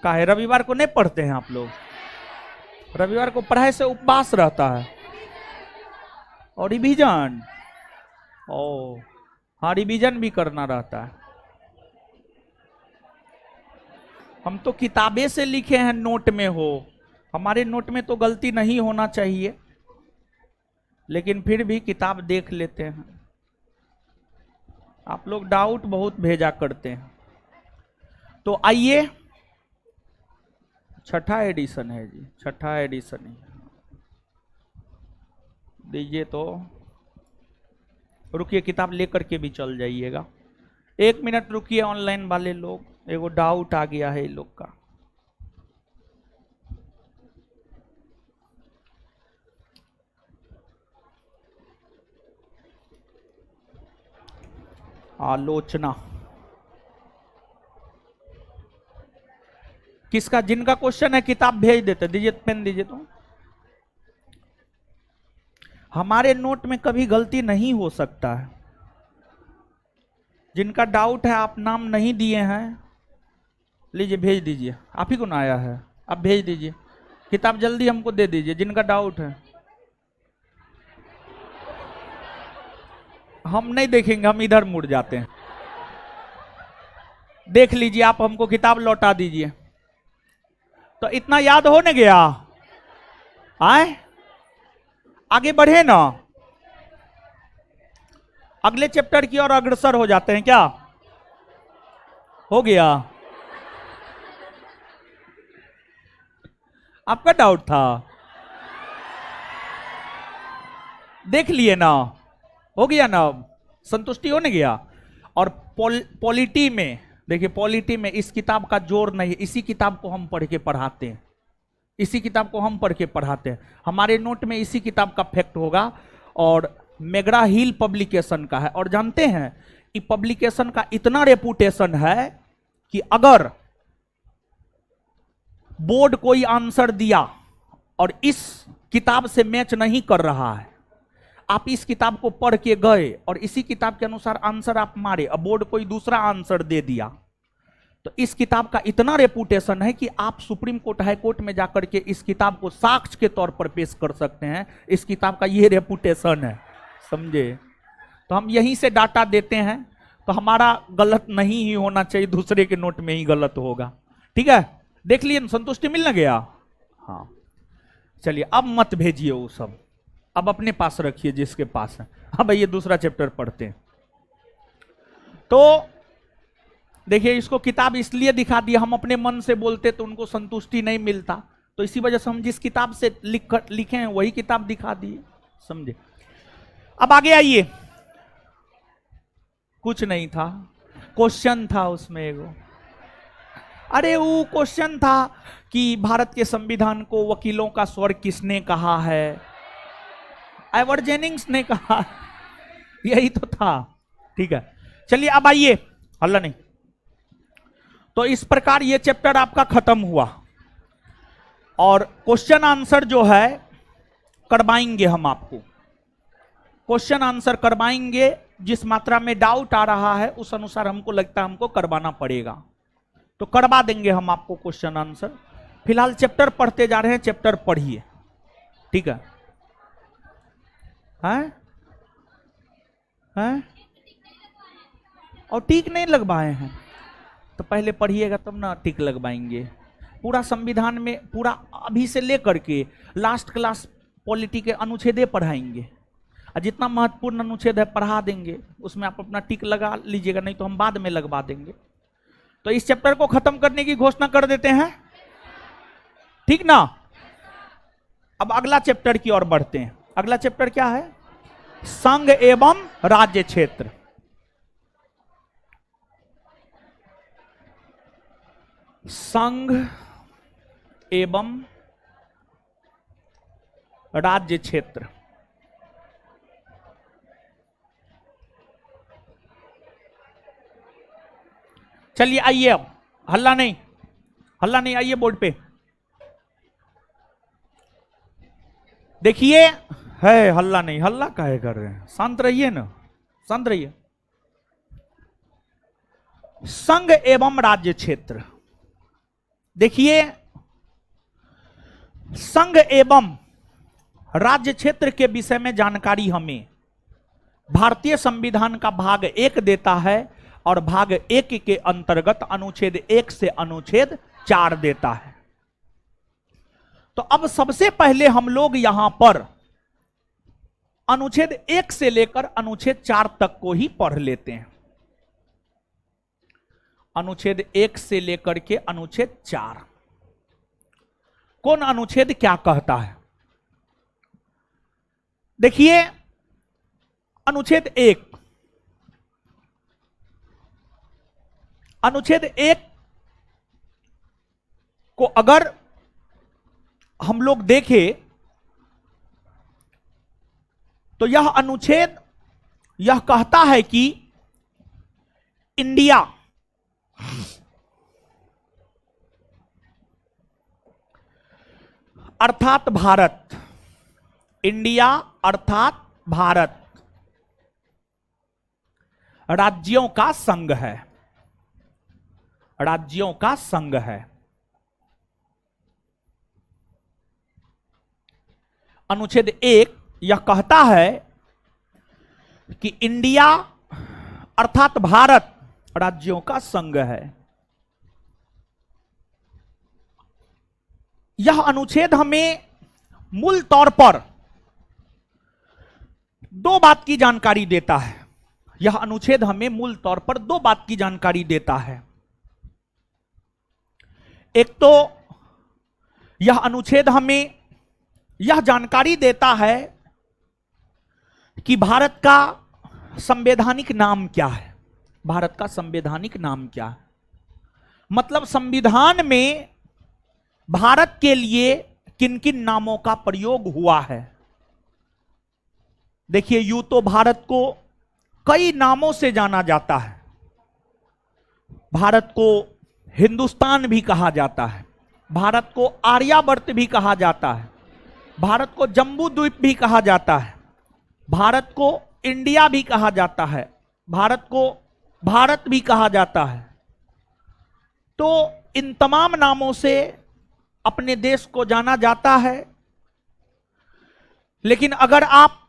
काहे रविवार को नहीं पढ़ते हैं आप लोग? रविवार को पढ़ाई से उपवास रहता है और रिवीजन, ओ हाँ रिवीजन भी करना रहता है। हम तो किताबें से लिखे हैं, नोट में हो, हमारे नोट में तो गलती नहीं होना चाहिए, लेकिन फिर भी किताब देख लेते हैं। आप लोग डाउट बहुत भेजा करते हैं। तो आइए, छठा एडिशन है जी, छठा एडिशन है, दीजिए। तो रुकिए, किताब लेकर के भी चल जाइएगा, 1 मिनट रुकिए। ऑनलाइन वाले लोग, एगो डाउट आ गया है इन लोग का। आलोचना किसका? जिनका क्वेश्चन है किताब भेज देते, दीजिए पेन दीजिए। तो हमारे नोट में कभी गलती नहीं हो सकता है। जिनका डाउट है, आप नाम नहीं दिए हैं, लीजिए भेज दीजिए। आप ही को ना आया है, आप भेज दीजिए किताब, जल्दी हमको दे दीजिए जिनका डाउट है। हम नहीं देखेंगे, हम इधर मुड़ जाते हैं। देख लीजिए, आप हमको किताब लौटा दीजिए। तो इतना याद हो न गया, आए आगे बढ़े ना, अगले चैप्टर की ओर अग्रसर हो जाते हैं। क्या हो गया? आपका डाउट था, देख लिए ना, हो गया ना, संतुष्टि होने गया। और पॉलिटी में देखिए, पॉलिटी में इस किताब का जोर नहीं, इसी किताब को हम पढ़ के पढ़ाते हैं, इसी किताब को हम पढ़ के पढ़ाते हैं। हमारे नोट में इसी किताब का फैक्ट होगा, और मैगरा हिल पब्लिकेशन का है। और जानते हैं कि पब्लिकेशन का इतना रेपुटेशन है कि अगर बोर्ड कोई आंसर दिया और इस किताब से मैच नहीं कर रहा है, आप इस किताब को पढ़ के गए और इसी किताब के अनुसार आंसर आप मारे, अब बोर्ड कोई दूसरा आंसर दे दिया, तो इस किताब का इतना रेपुटेशन है कि आप सुप्रीम कोर्ट, हाई कोर्ट में जाकर के इस किताब को साक्ष्य के तौर पर पेश कर सकते हैं। इस किताब का ये रेपुटेशन है, समझे। तो हम यहीं से डाटा देते हैं, तो हमारा गलत नहीं ही होना चाहिए, दूसरे के नोट में ही गलत होगा। ठीक है, देख लिए, संतुष्टि मिल न गया? हाँ चलिए, अब मत भेजिए वो सब, अब अपने पास रखिए जिसके पास है। अब ये दूसरा चैप्टर पढ़ते हैं। तो देखिए, इसको किताब इसलिए दिखा दिया, हम अपने मन से बोलते तो उनको संतुष्टि नहीं मिलता, तो इसी वजह से हम जिस किताब से लिखे हैं वही किताब दिखा दिए, समझे। अब आगे आइए, कुछ नहीं था, क्वेश्चन था उसमें एगो। अरे वो क्वेश्चन था कि भारत के संविधान को वकीलों का स्वर्ग किसने कहा है? एडवर्ड जेनिंग्स ने कहा, यही तो था। ठीक है, चलिए अब आइए, हल्ला नहीं। तो इस प्रकार ये चैप्टर आपका खत्म हुआ, और क्वेश्चन आंसर जो है करवाएंगे हम आपको, क्वेश्चन आंसर करवाएंगे। जिस मात्रा में डाउट आ रहा है उस अनुसार हमको लगता है हमको करवाना पड़ेगा, तो करवा देंगे हम आपको क्वेश्चन आंसर। फिलहाल चैप्टर पढ़ते जा रहे हैं, चैप्टर पढ़िए, ठीक है? हैं? और टिक नहीं लगवाए हैं तो पहले पढ़िएगा तब ना टिक लगवाएंगे। पूरा संविधान में, पूरा अभी से लेकर के लास्ट क्लास पॉलिटी के अनुच्छेदे पढ़ाएंगे, और जितना महत्वपूर्ण अनुच्छेद है पढ़ा देंगे, उसमें आप अपना टिक लगा लीजिएगा, नहीं तो हम बाद में लगवा देंगे। तो इस चैप्टर को खत्म करने की घोषणा कर देते हैं, ठीक ना? अब अगला चैप्टर की ओर बढ़ते हैं। अगला चैप्टर क्या है? संघ एवं राज्य क्षेत्र। संघ एवं राज्य क्षेत्र। चलिए आइए, अब हल्ला नहीं, हल्ला नहीं, आइए बोर्ड पे देखिए। है हल्ला नहीं, हल्ला काहे कर रहे हैं, शांत रहिए ना, शांत रहिए। संघ एवं राज्य क्षेत्र, देखिए संघ एवं राज्य क्षेत्र के विषय में जानकारी हमें भारतीय संविधान का भाग 1 देता है और भाग 1 के अंतर्गत अनुच्छेद 1 से अनुच्छेद 4 देता है। तो अब सबसे पहले हम लोग यहां पर अनुच्छेद 1 से लेकर अनुच्छेद 4 तक को ही पढ़ लेते हैं। अनुच्छेद 1 से लेकर के अनुच्छेद 4, कौन अनुच्छेद क्या कहता है? देखिए अनुच्छेद 1, अनुच्छेद 1 को अगर हम लोग देखें तो यह अनुच्छेद यह कहता है कि इंडिया अर्थात भारत, इंडिया अर्थात भारत राज्यों का संघ है, राज्यों का संघ है। अनुच्छेद 1 यह कहता है कि इंडिया अर्थात भारत राज्यों का संघ है। यह अनुच्छेद हमें मूल तौर पर 2 बात की जानकारी देता है। यह अनुच्छेद हमें मूल तौर पर 2 बात की जानकारी देता है। एक तो यह अनुच्छेद हमें यह जानकारी देता है कि भारत का संवैधानिक नाम क्या है। भारत का संवैधानिक नाम क्या है, मतलब संविधान में भारत के लिए किन किन नामों का प्रयोग हुआ है। देखिए यूं तो भारत को कई नामों से जाना जाता है। भारत को हिंदुस्तान भी कहा जाता है, भारत को आर्यावर्त भी कहा जाता है, भारत को जम्बू द्वीप भी कहा जाता है, भारत को इंडिया भी कहा जाता है, भारत को भारत भी कहा जाता है। तो इन तमाम नामों से अपने देश को जाना जाता है। लेकिन अगर आप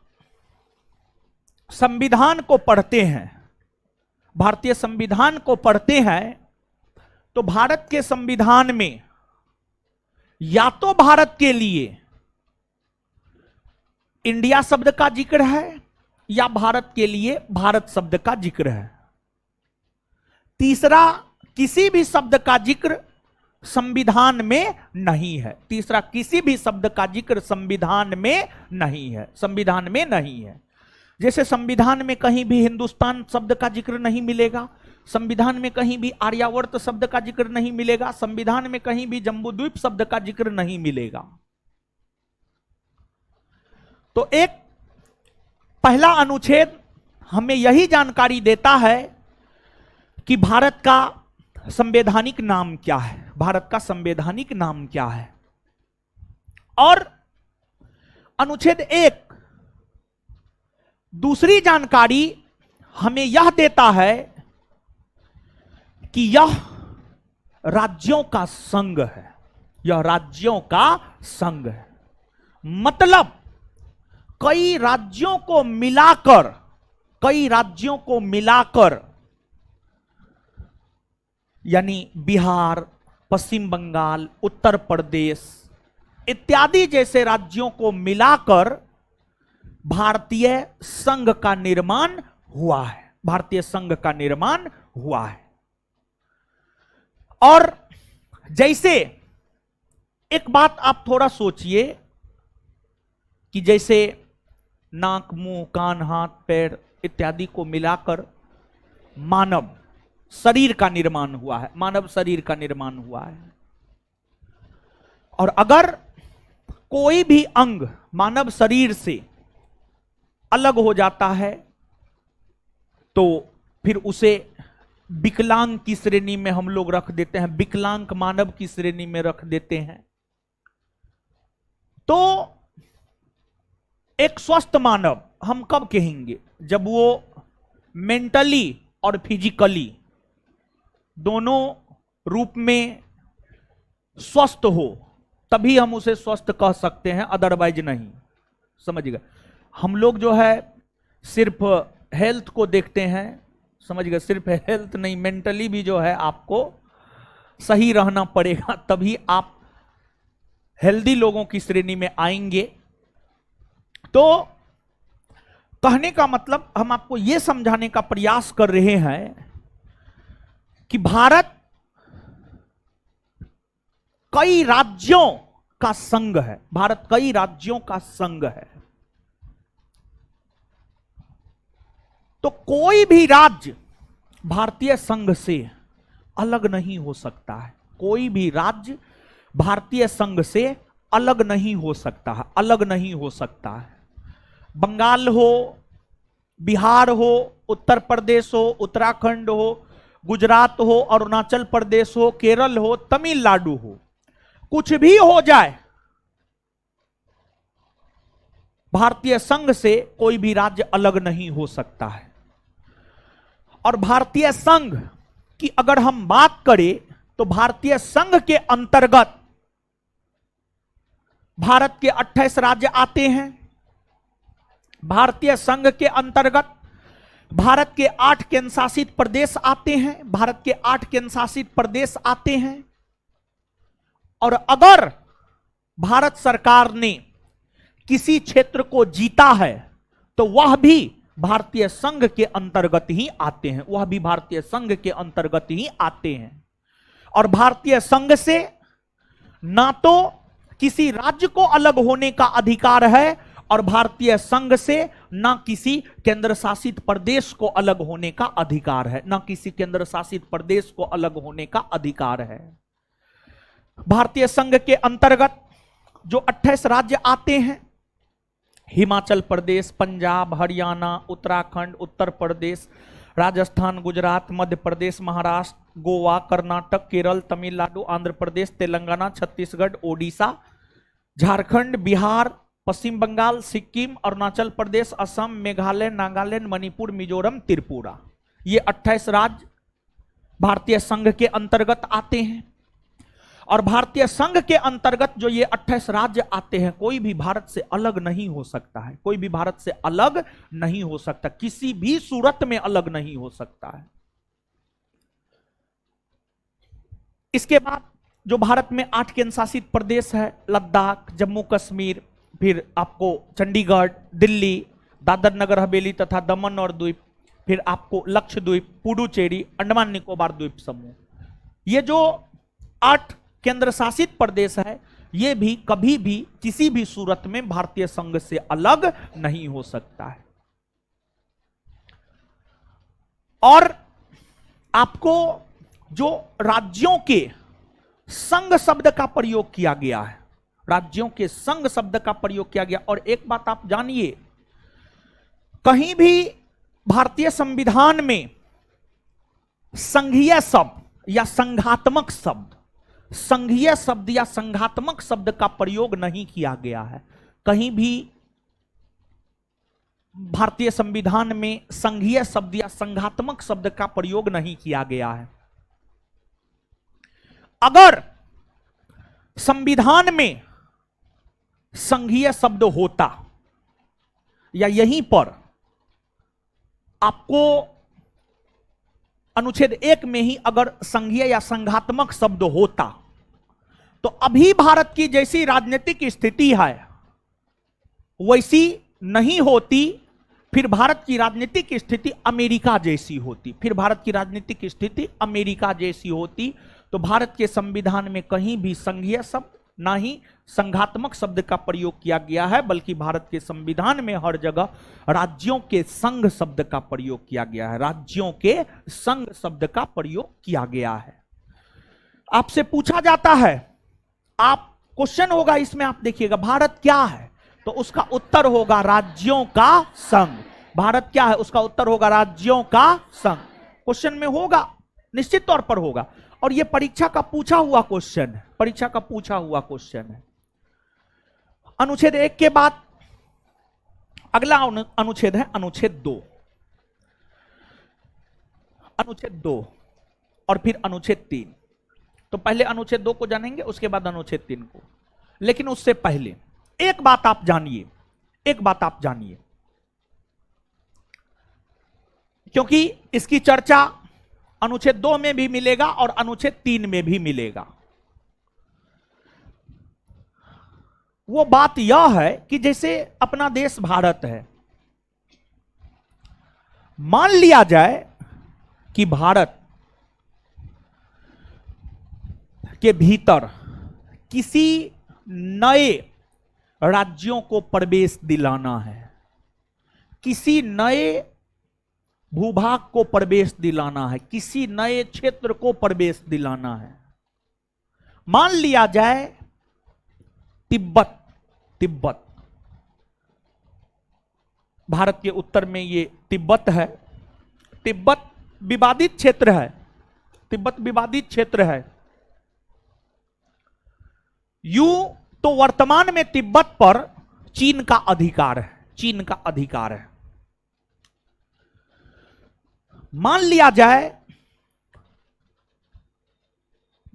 संविधान को पढ़ते हैं, भारतीय संविधान को पढ़ते हैं, तो भारत के संविधान में या तो भारत के लिए इंडिया शब्द का जिक्र है या भारत के लिए भारत शब्द का जिक्र है। तीसरा किसी भी शब्द का जिक्र संविधान में नहीं है। तीसरा किसी भी शब्द का जिक्र संविधान में नहीं है, संविधान में नहीं है। जैसे संविधान में कहीं भी हिंदुस्तान शब्द का जिक्र नहीं मिलेगा, संविधान में कहीं भी आर्यावर्त शब्द का जिक्र नहीं मिलेगा, संविधान में कहीं भी जम्बूद्वीप शब्द का जिक्र नहीं मिलेगा। तो एक पहला अनुच्छेद हमें यही जानकारी देता है कि भारत का संवैधानिक नाम क्या है, भारत का संवैधानिक नाम क्या है। और अनुच्छेद 1 दूसरी जानकारी हमें यह देता है कि यह राज्यों का संघ है, यह राज्यों का संघ है। मतलब कई राज्यों को मिलाकर, कई राज्यों को मिलाकर, यानी बिहार, पश्चिम बंगाल, उत्तर प्रदेश इत्यादि जैसे राज्यों को मिलाकर भारतीय संघ का निर्माण हुआ है, भारतीय संघ का निर्माण हुआ है। और जैसे एक बात आप थोड़ा सोचिए कि जैसे नाक, मुंह, कान, हाथ, पैर इत्यादि को मिलाकर मानव शरीर का निर्माण हुआ है, मानव शरीर का निर्माण हुआ है। और अगर कोई भी अंग मानव शरीर से अलग हो जाता है तो फिर उसे विकलांग की श्रेणी में हम लोग रख देते हैं, विकलांग मानव की श्रेणी में रख देते हैं। तो एक स्वस्थ मानव हम कब कहेंगे? जब वो मेंटली और फिजिकली दोनों रूप में स्वस्थ हो, तभी हम उसे स्वस्थ कह सकते हैं, अदरवाइज नहीं। समझिएगा, हम लोग जो है सिर्फ हेल्थ को देखते हैं, समझिएगा, सिर्फ हेल्थ नहीं, मेंटली भी जो है आपको सही रहना पड़ेगा, तभी आप हेल्दी लोगों की श्रेणी में आएंगे। तो कहने का मतलब हम आपको यह समझाने का प्रयास कर रहे हैं कि भारत कई राज्यों का संघ है, भारत कई राज्यों का संघ है। तो कोई भी राज्य भारतीय संघ से अलग नहीं हो सकता है, कोई भी राज्य भारतीय संघ से अलग नहीं हो सकता है, अलग नहीं हो सकता है। बंगाल हो, बिहार हो, उत्तर प्रदेश हो, उत्तराखंड हो, गुजरात हो, अरुणाचल प्रदेश हो, केरल हो, तमिलनाडु हो, कुछ भी हो जाए, भारतीय संघ से कोई भी राज्य अलग नहीं हो सकता है। और भारतीय संघ की अगर हम बात करें तो भारतीय संघ के अंतर्गत भारत के 28 राज्य आते हैं। भारतीय संघ के अंतर्गत भारत के 8 केंद्र शासित प्रदेश आते हैं, भारत के 8 केंद्र शासित प्रदेश आते हैं। और अगर भारत सरकार ने किसी क्षेत्र को जीता है तो वह भी भारतीय संघ के अंतर्गत ही आते हैं, वह भी भारतीय संघ के अंतर्गत ही आते हैं। और भारतीय संघ से ना तो किसी राज्य को अलग होने का अधिकार है और भारतीय संघ से ना किसी केंद्र शासित प्रदेश को अलग होने का अधिकार है, ना किसी केंद्र शासित प्रदेश को अलग होने का अधिकार है। भारतीय संघ के अंतर्गत जो 28 राज्य आते हैं, हिमाचल प्रदेश, पंजाब, हरियाणा, उत्तराखंड, उत्तर प्रदेश, राजस्थान, गुजरात, मध्य प्रदेश, महाराष्ट्र, गोवा, कर्नाटक, केरल, तमिलनाडु, आंध्र प्रदेश, तेलंगाना, छत्तीसगढ़, ओडिशा, झारखंड, बिहार, पश्चिम बंगाल, सिक्किम, अरुणाचल प्रदेश, असम, मेघालय, नागालैंड, मणिपुर, मिजोरम, त्रिपुरा, ये 28 राज्य भारतीय संघ के अंतर्गत आते हैं। और भारतीय संघ के अंतर्गत जो ये 28 राज्य आते हैं, कोई भी भारत से अलग नहीं हो सकता है, कोई भी भारत से अलग नहीं हो सकता, किसी भी सूरत में अलग नहीं हो सकता है। इसके बाद जो भारत में 8 केंद्र शासित प्रदेश है, लद्दाख, जम्मू कश्मीर, फिर आपको चंडीगढ़, दिल्ली, दादर नगर हवेली तथा दमन और द्वीप, फिर आपको लक्षद्वीप, पुडुचेरी, अंडमान निकोबार द्वीप समूह, ये जो 8 केंद्र शासित प्रदेश है, ये भी कभी भी किसी भी सूरत में भारतीय संघ से अलग नहीं हो सकता है। और आपको जो राज्यों के संघ शब्द का प्रयोग किया गया है, राज्यों के संघ शब्द का प्रयोग किया गया। और एक बात आप जानिए, कहीं भी भारतीय संविधान में संघीय शब्द या संघात्मक शब्द, संघीय शब्द या संघात्मक शब्द का प्रयोग नहीं किया गया है। कहीं भी भारतीय संविधान में संघीय शब्द या संघात्मक शब्द का प्रयोग नहीं किया गया है। अगर संविधान में संघीय शब्द होता या यहीं पर आपको अनुच्छेद 1 में ही अगर संघीय या संघात्मक शब्द होता तो अभी भारत की जैसी राजनीतिक स्थिति है वैसी नहीं होती, फिर भारत की राजनीतिक स्थिति अमेरिका जैसी होती, फिर भारत की राजनीतिक स्थिति अमेरिका जैसी होती। तो भारत के संविधान में कहीं भी संघीय शब्द ना ही संघात्मक शब्द का प्रयोग किया गया है, बल्कि भारत के संविधान में हर जगह राज्यों के संघ शब्द का प्रयोग किया गया है। राज्यों के संघ शब्द का प्रयोग किया गया है। आपसे पूछा जाता है, आप क्वेश्चन होगा इसमें, आप देखिएगा भारत क्या है, तो उसका उत्तर होगा राज्यों का संघ। भारत क्या है, उसका उत्तर होगा राज्यों का संघ। क्वेश्चन में होगा, निश्चित तौर पर होगा, और यह परीक्षा का पूछा हुआ क्वेश्चन है, परीक्षा का पूछा हुआ क्वेश्चन है। अनुच्छेद 1 के बाद अगला अनुच्छेद है अनुच्छेद 2। अनुच्छेद 2 और फिर अनुच्छेद 3। तो पहले अनुच्छेद 2 को जानेंगे, उसके बाद अनुच्छेद 3 को। लेकिन उससे पहले एक बात आप जानिए, एक बात आप जानिए, क्योंकि इसकी चर्चा अनुच्छेद 2 में भी मिलेगा और अनुच्छेद 3 में भी मिलेगा। वो बात यह है कि जैसे अपना देश भारत है, मान लिया जाए कि भारत के भीतर किसी नए राज्यों को प्रवेश दिलाना है, किसी नए भूभाग को प्रवेश दिलाना है, किसी नए क्षेत्र को प्रवेश दिलाना है। मान लिया जाए तिब्बत, तिब्बत भारत के उत्तर में ये तिब्बत है। तिब्बत विवादित क्षेत्र है, तिब्बत विवादित क्षेत्र है। यूं तो वर्तमान में तिब्बत पर चीन का अधिकार है, चीन का अधिकार है। मान लिया जाए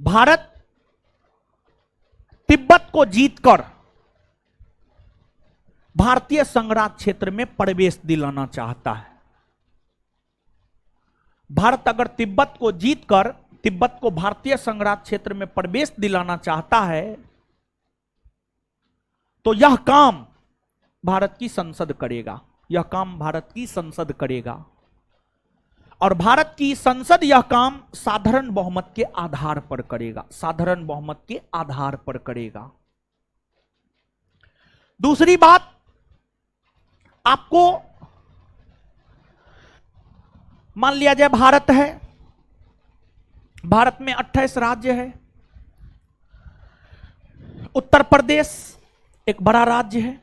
भारत तिब्बत को जीतकर भारतीय संघराज्य क्षेत्र में प्रवेश दिलाना चाहता है। भारत अगर तिब्बत को जीतकर तिब्बत को भारतीय संघराज्य क्षेत्र में प्रवेश दिलाना चाहता है, तो यह काम भारत की संसद करेगा, यह काम भारत की संसद करेगा। और भारत की संसद यह काम साधारण बहुमत के आधार पर करेगा, साधारण बहुमत के आधार पर करेगा। दूसरी बात, आपको मान लिया जाए भारत है, भारत में 28 राज्य है। उत्तर प्रदेश एक बड़ा राज्य है,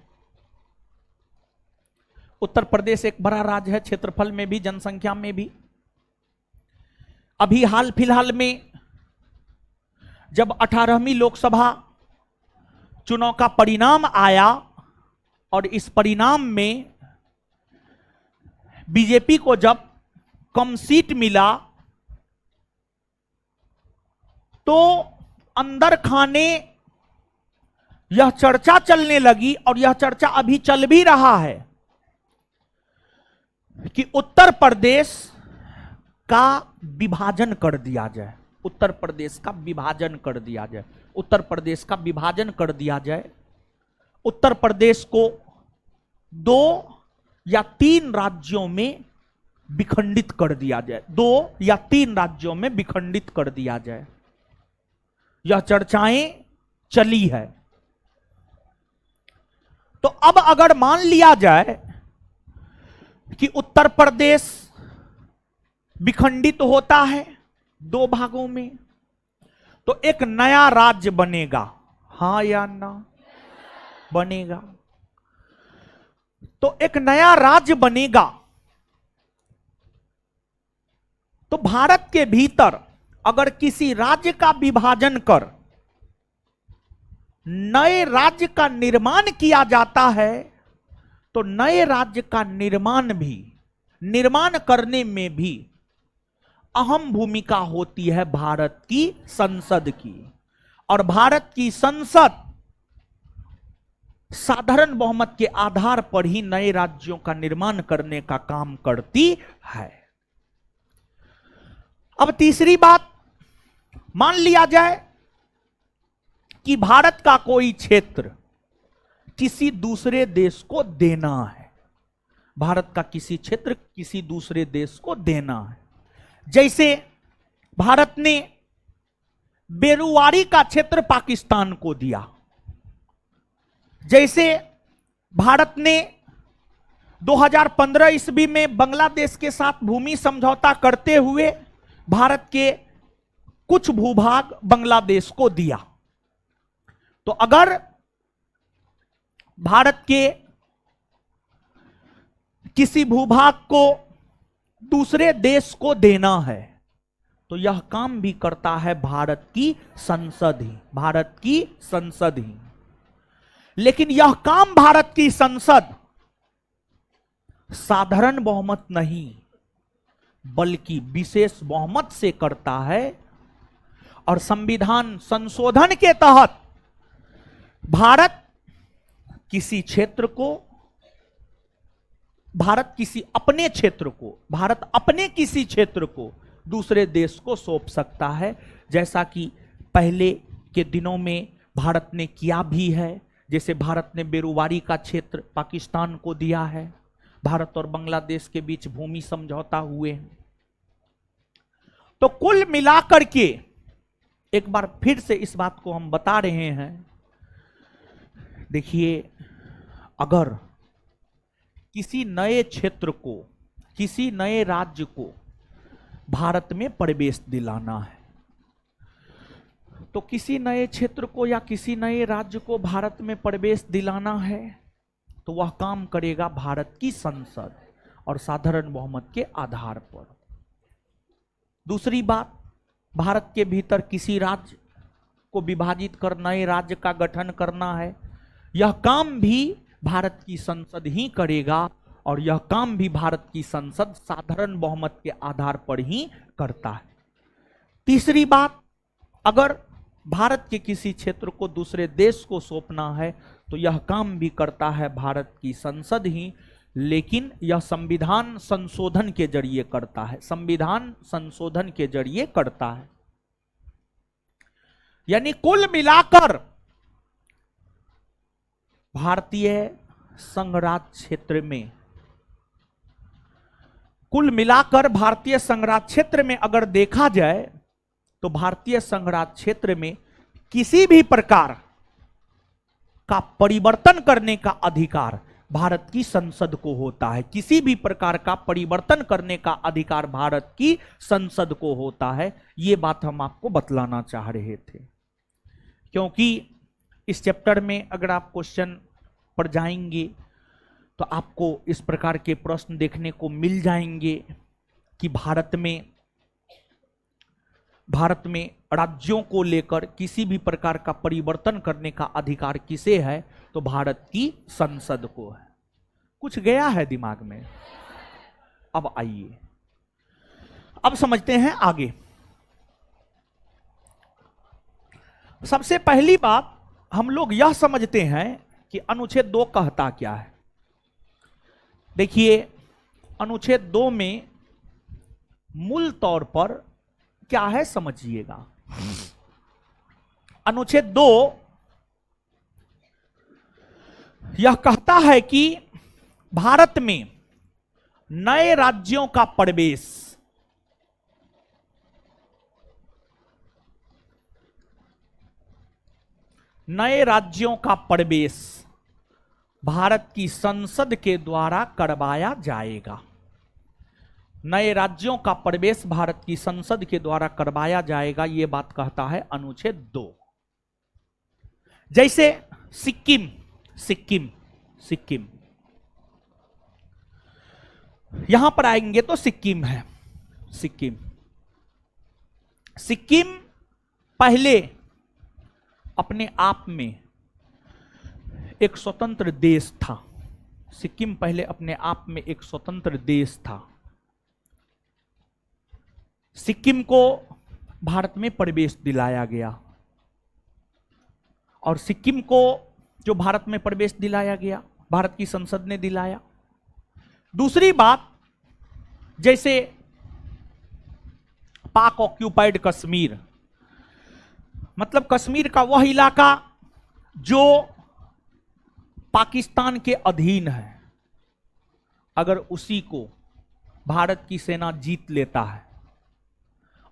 उत्तर प्रदेश एक बड़ा राज्य है, क्षेत्रफल में भी जनसंख्या में भी। अभी हाल फिलहाल में जब 18वीं लोकसभा चुनाव का परिणाम आया और इस परिणाम में बीजेपी को जब कम सीट मिला, तो अंदर खाने यह चर्चा चलने लगी, और यह चर्चा अभी चल भी रहा है कि उत्तर प्रदेश का विभाजन कर दिया जाए, उत्तर प्रदेश का विभाजन कर दिया जाए, उत्तर प्रदेश का विभाजन कर दिया जाए। उत्तर प्रदेश को 2 या 3 राज्यों में विखंडित कर दिया जाए, 2 या 3 राज्यों में विखंडित कर दिया जाए। यह चर्चाएं चली है। तो अब अगर मान लिया जाए कि उत्तर प्रदेश विखंडित होता है 2 भागों में, तो एक नया राज्य बनेगा, हां या ना? बनेगा। तो एक नया राज्य बनेगा, तो भारत के भीतर अगर किसी राज्य का विभाजन कर नए राज्य का निर्माण किया जाता है, तो नए राज्य का निर्माण करने में भी अहम भूमिका होती है भारत की संसद की। और भारत की संसद साधारण बहुमत के आधार पर ही नए राज्यों का निर्माण करने का काम करती है। अब तीसरी बात, मान लिया जाए कि भारत का कोई क्षेत्र किसी दूसरे देश को देना है, भारत का किसी क्षेत्र किसी दूसरे देश को देना है। जैसे भारत ने बेरुवारी का क्षेत्र पाकिस्तान को दिया। जैसे भारत ने 2015 ईस्वी में बांग्लादेश के साथ भूमि समझौता करते हुए भारत के कुछ भूभाग बांग्लादेश को दिया, तो अगर भारत के किसी भूभाग को दूसरे देश को देना है तो यह काम भी करता है भारत की संसद ही, भारत की संसद ही। लेकिन यह काम भारत की संसद साधारण बहुमत नहीं बल्कि विशेष बहुमत से करता है, और संविधान संशोधन के तहत भारत किसी क्षेत्र को, भारत अपने किसी क्षेत्र को दूसरे देश को सौंप सकता है, जैसा कि पहले के दिनों में भारत ने किया भी है। जैसे भारत ने बेरुवारी का क्षेत्र पाकिस्तान को दिया है, भारत और बांग्लादेश के बीच भूमि समझौता हुए हैं। तो कुल मिलाकर के एक बार फिर से इस बात को हम बता रहे हैं, देखिए, अगर किसी नए क्षेत्र को, किसी नए राज्य को भारत में प्रवेश दिलाना है, तो किसी नए क्षेत्र को या किसी नए राज्य को भारत में प्रवेश दिलाना है तो वह काम करेगा भारत की संसद और साधारण बहुमत के आधार पर। दूसरी बात, भारत के भीतर किसी राज्य को विभाजित कर नए राज्य का गठन करना है, यह काम भी भारत की संसद ही करेगा, और यह काम भी भारत की संसद साधारण बहुमत के आधार पर ही करता है। तीसरी बात, अगर भारत के किसी क्षेत्र को दूसरे देश को सौंपना है तो यह काम भी करता है भारत की संसद ही, लेकिन यह संविधान संशोधन के जरिए करता है, संविधान संशोधन के जरिए करता है। यानी कुल मिलाकर भारतीय संघराज्य क्षेत्र में, कुल मिलाकर भारतीय संघराज्य क्षेत्र में अगर देखा जाए तो भारतीय संघराज्य क्षेत्र में किसी भी प्रकार का परिवर्तन करने का अधिकार भारत की संसद को होता है। किसी भी प्रकार का परिवर्तन करने का अधिकार भारत की संसद को होता है। ये बात हम आपको बतलाना चाह रहे थे, क्योंकि इस चैप्टर में अगर आप क्वेश्चन पर जाएंगे तो आपको इस प्रकार के प्रश्न देखने को मिल जाएंगे कि भारत में राज्यों को लेकर किसी भी प्रकार का परिवर्तन करने का अधिकार किसे है, तो भारत की संसद को है। कुछ गया है दिमाग में? अब आइए, अब समझते हैं आगे। सबसे पहली बात हम लोग यह समझते हैं कि अनुच्छेद 2 कहता क्या है। देखिए, अनुच्छेद 2 में मूल तौर पर क्या है समझिएगा। अनुच्छेद 2 यह कहता है कि भारत में नए राज्यों का प्रवेश भारत की संसद के द्वारा करवाया जाएगा। नए राज्यों का प्रवेश भारत की संसद के द्वारा करवाया जाएगा, यह बात कहता है अनुच्छेद 2। जैसे सिक्किम यहां पर आएंगे तो सिक्किम है। सिक्किम पहले अपने आप में एक स्वतंत्र देश था। सिक्किम पहले अपने आप में एक स्वतंत्र देश था। सिक्किम को भारत में प्रवेश दिलाया गया, और सिक्किम को जो भारत में प्रवेश दिलाया गया, भारत की संसद ने दिलाया। दूसरी बात, जैसे पाक ऑक्यूपाइड कश्मीर, मतलब कश्मीर का वह इलाका जो पाकिस्तान के अधीन है, अगर उसी को भारत की सेना जीत लेता है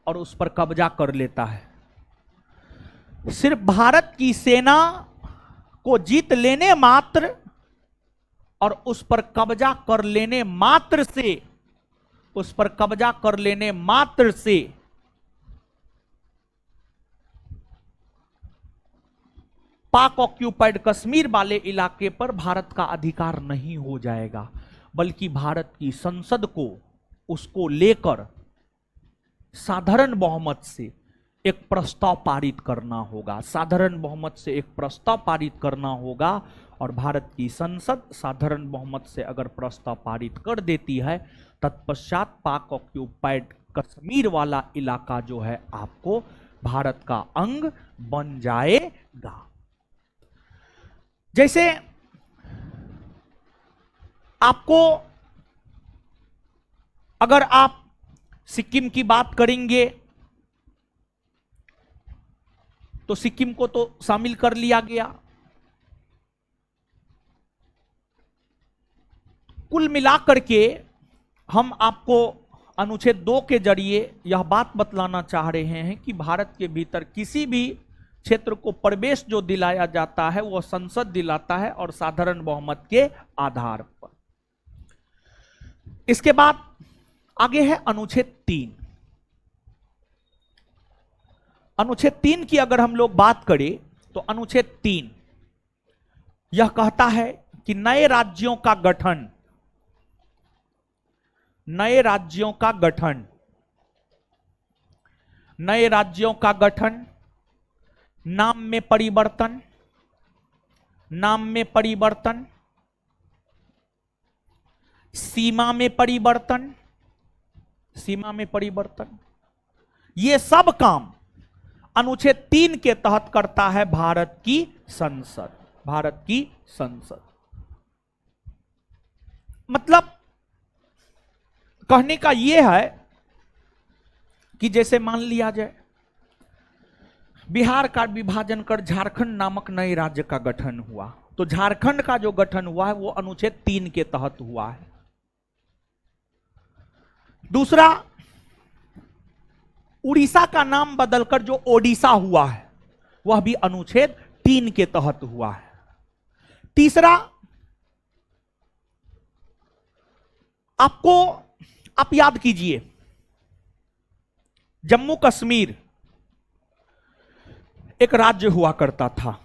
और उस पर कब्जा कर लेता है सिर्फ भारत की सेना को जीत लेने मात्र और उस पर कब्जा कर लेने मात्र से, उस पर कब्जा कर लेने मात्र से पाक ऑक्यूपाइड कश्मीर वाले इलाके पर भारत का अधिकार नहीं हो जाएगा, बल्कि भारत की संसद को उसको लेकर साधारण बहुमत से एक प्रस्ताव पारित करना होगा, साधारण बहुमत से एक प्रस्ताव पारित करना होगा। और भारत की संसद साधारण बहुमत से अगर प्रस्ताव पारित कर देती है, तत्पश्चात पाक ऑक्यूपाइड कश्मीर वाला इलाका जो है आपको भारत का अंग बन जाएगा। जैसे आपको अगर आप सिक्किम की बात करेंगे तो सिक्किम को तो शामिल कर लिया गया। कुल मिलाकर के हम आपको अनुच्छेद 2 के जरिए यह बात बतलाना चाह रहे हैं कि भारत के भीतर किसी भी क्षेत्र को प्रवेश जो दिलाया जाता है वह संसद दिलाता है और साधारण बहुमत के आधार पर। इसके बाद आगे है अनुच्छेद 3। अनुच्छेद 3 की अगर हम लोग बात करें तो अनुच्छेद 3 यह कहता है कि नए राज्यों का गठन, नए राज्यों का गठन, नए राज्यों का गठन, नाम में परिवर्तन, नाम में परिवर्तन, सीमा में परिवर्तन, सीमा में परिवर्तन, ये सब काम अनुच्छेद 3 के तहत करता है भारत की संसद, भारत की संसद। मतलब कहने का यह है कि जैसे मान लिया जाए बिहार का विभाजन कर झारखंड नामक नए राज्य का गठन हुआ, तो झारखंड का जो गठन हुआ है वो अनुच्छेद 3 के तहत हुआ है। दूसरा, उड़ीसा का नाम बदलकर जो ओडिशा हुआ है वह भी अनुच्छेद 3 के तहत हुआ है। तीसरा, आपको आप याद कीजिए जम्मू कश्मीर एक राज्य हुआ करता था,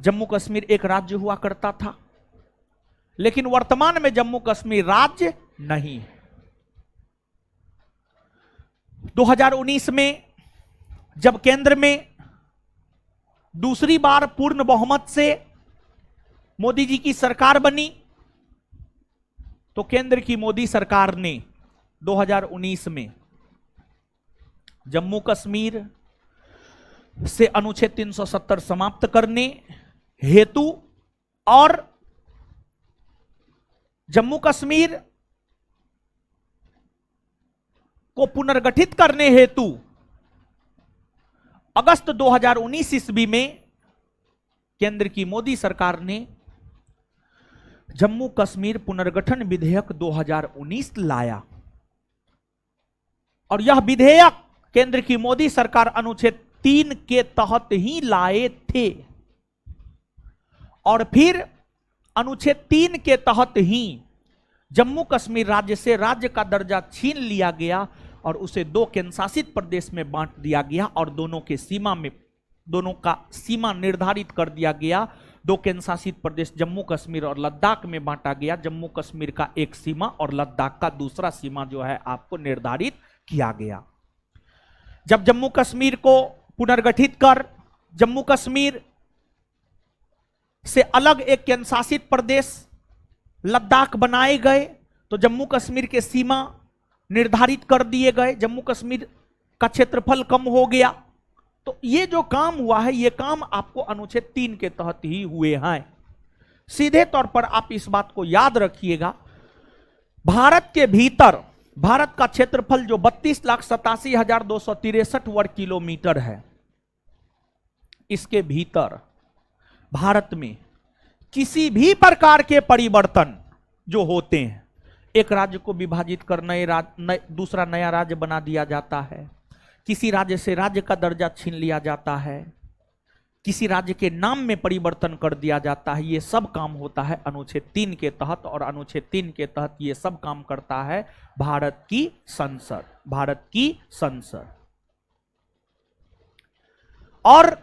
जम्मू कश्मीर एक राज्य हुआ करता था, लेकिन वर्तमान में जम्मू कश्मीर राज्य नहीं है। 2019 में जब केंद्र में दूसरी बार पूर्ण बहुमत से मोदी जी की सरकार बनी, तो केंद्र की मोदी सरकार ने 2019 में जम्मू कश्मीर से अनुच्छेद 370 समाप्त करने हेतु और जम्मू कश्मीर को पुनर्गठित करने हेतु अगस्त 2019 ईस्वी में केंद्र की मोदी सरकार ने जम्मू कश्मीर पुनर्गठन विधेयक 2019 लाया। और यह विधेयक केंद्र की मोदी सरकार अनुच्छेद 3 के तहत ही लाए थे, और फिर अनुच्छेद 3 के तहत ही जम्मू कश्मीर राज्य से राज्य का दर्जा छीन लिया गया और उसे 2 केंद्र शासित प्रदेश में बांट दिया गया और दोनों के सीमा में, दोनों का सीमा निर्धारित कर दिया गया। 2 केंद्र शासित प्रदेश जम्मू कश्मीर और लद्दाख में बांटा गया। जम्मू कश्मीर का एक सीमा और लद्दाख का दूसरा सीमा जो है आपको निर्धारित किया गया। जब जम्मू कश्मीर को पुनर्गठित कर जम्मू कश्मीर से अलग एक केंद्र शासित प्रदेश लद्दाख बनाए गए, तो जम्मू कश्मीर के सीमा निर्धारित कर दिए गए, जम्मू कश्मीर का क्षेत्रफल कम हो गया। तो ये जो काम हुआ है, ये काम आपको अनुच्छेद 3 के तहत ही हुए हैं। सीधे तौर पर आप इस बात को याद रखिएगा, भारत के भीतर भारत का क्षेत्रफल जो 32,87,263 वर्ग किलोमीटर है, इसके भीतर भारत में किसी भी प्रकार के परिवर्तन जो होते हैं, एक राज्य को विभाजित कर दूसरा नया राज्य बना दिया जाता है, किसी राज्य से राज्य का दर्जा छीन लिया जाता है, किसी राज्य के नाम में परिवर्तन कर दिया जाता है, ये सब काम होता है अनुच्छेद 3 के तहत। और अनुच्छेद 3 के तहत ये सब काम करता है भारत की संसद, भारत की संसद। और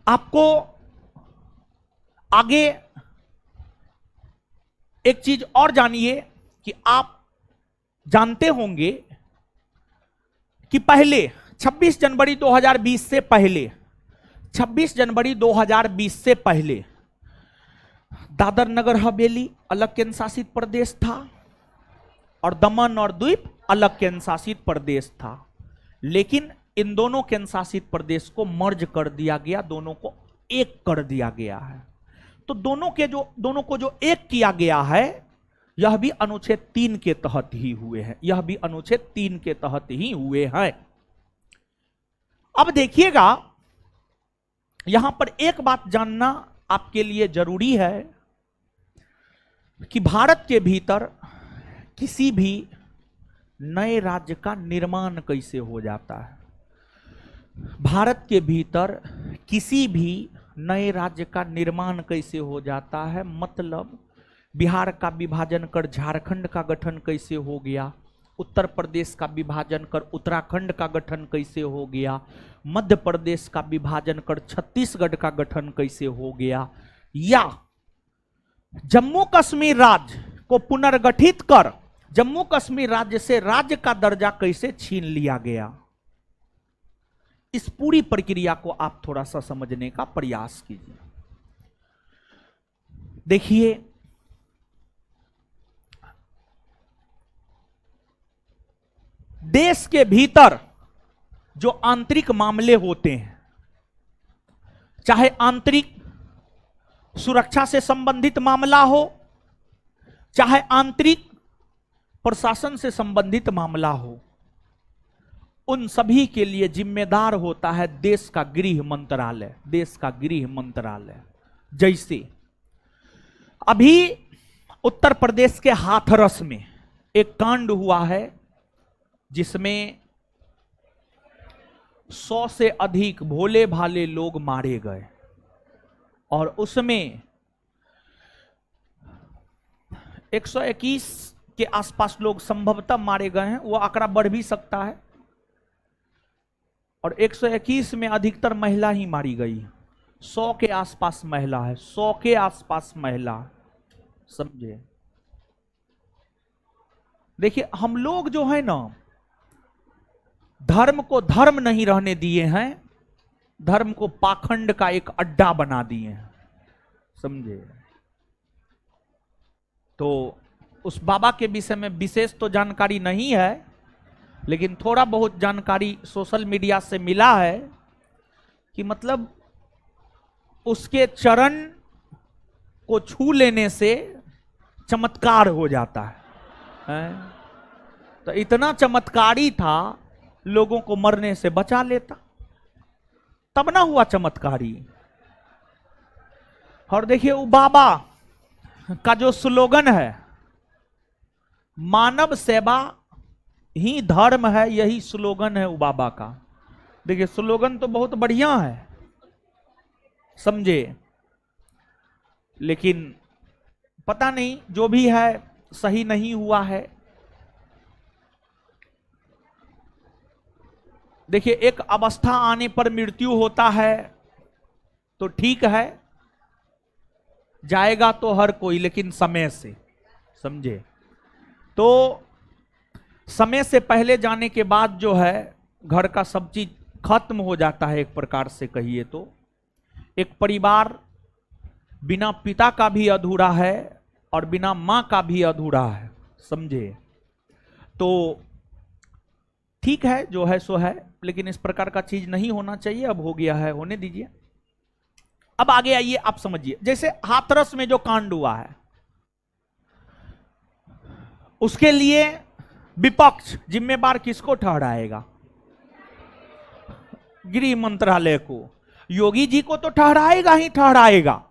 आपको आगे एक चीज और जानिए कि आप जानते होंगे कि पहले 26 जनवरी 2020 से पहले, 26 जनवरी 2020 से पहले दादर नगर हवेली अलग केंद्र शासित प्रदेश था और दमन और द्वीप अलग केंद्र शासित प्रदेश था। लेकिन इन दोनों केंद्र शासित प्रदेश को मर्ज कर दिया गया, दोनों को एक कर दिया गया है। तो दोनों को जो एक किया गया है, यह भी अनुच्छेद 3 के तहत ही हुए हैं, यह भी अनुच्छेद 3 के तहत ही हुए हैं। अब देखिएगा, यहां पर एक बात जानना आपके लिए जरूरी है कि भारत के भीतर किसी भी नए राज्य का निर्माण कैसे हो जाता है। भारत के भीतर किसी भी नए राज्य का निर्माण कैसे हो जाता है, मतलब बिहार का विभाजन कर झारखंड का गठन कैसे हो गया, उत्तर प्रदेश का विभाजन कर उत्तराखंड का गठन कैसे हो गया, मध्य प्रदेश का विभाजन कर छत्तीसगढ़ का गठन कैसे हो गया, या जम्मू कश्मीर राज्य को पुनर्गठित कर जम्मू कश्मीर राज्य से राज्य का दर्जा कैसे छीन लिया गया। इस पूरी प्रक्रिया को आप थोड़ा सा समझने का प्रयास कीजिए। देखिए, देश के भीतर जो आंतरिक मामले होते हैं, चाहे आंतरिक सुरक्षा से संबंधित मामला हो, चाहे आंतरिक प्रशासन से संबंधित मामला हो, उन सभी के लिए जिम्मेदार होता है देश का गृह मंत्रालय, देश का गृह मंत्रालय। जैसे अभी उत्तर प्रदेश के हाथरस में एक कांड हुआ है जिसमें 100 से अधिक भोले भाले लोग मारे गए, और उसमें 121 के आसपास लोग संभवतः मारे गए हैं, वो आंकड़ा बढ़ भी सकता है। और 121 में अधिकतर महिला ही मारी गई, 100 के आसपास महिला है, 100 के आसपास महिला, समझे। देखिए, हम लोग जो है ना, धर्म को धर्म नहीं रहने दिए हैं, धर्म को पाखंड का एक अड्डा बना दिए हैं, समझे। तो उस बाबा के विषय में विशेष तो जानकारी नहीं है, लेकिन थोड़ा बहुत जानकारी सोशल मीडिया से मिला है कि मतलब उसके चरण को छू लेने से चमत्कार हो जाता है। तो इतना चमत्कारी था, लोगों को मरने से बचा लेता, तब ना हुआ चमत्कारी। और देखिए, वो बाबा का जो स्लोगन है, मानव सेवा ही धर्म है, यही स्लोगन है वो बाबा का। देखिए, स्लोगन तो बहुत बढ़िया है, समझे, लेकिन पता नहीं जो भी है सही नहीं हुआ है। देखिए, एक अवस्था आने पर मृत्यु होता है तो ठीक है, जाएगा तो हर कोई, लेकिन समय से, समझे। तो समय से पहले जाने के बाद जो है घर का सब चीज खत्म हो जाता है, एक प्रकार से कहिए तो। एक परिवार बिना पिता का भी अधूरा है और बिना मां का भी अधूरा है, समझे। तो ठीक है, जो है सो है, लेकिन इस प्रकार का चीज नहीं होना चाहिए। अब हो गया है, होने दीजिए। अब आगे आइए, आप समझिए। जैसे हाथरस में जो कांड हुआ है, उसके लिए विपक्ष जिम्मेवार किसको ठहराएगा? गृह मंत्रालय को। योगी जी को तो ठहराएगा ही ठहराएगा,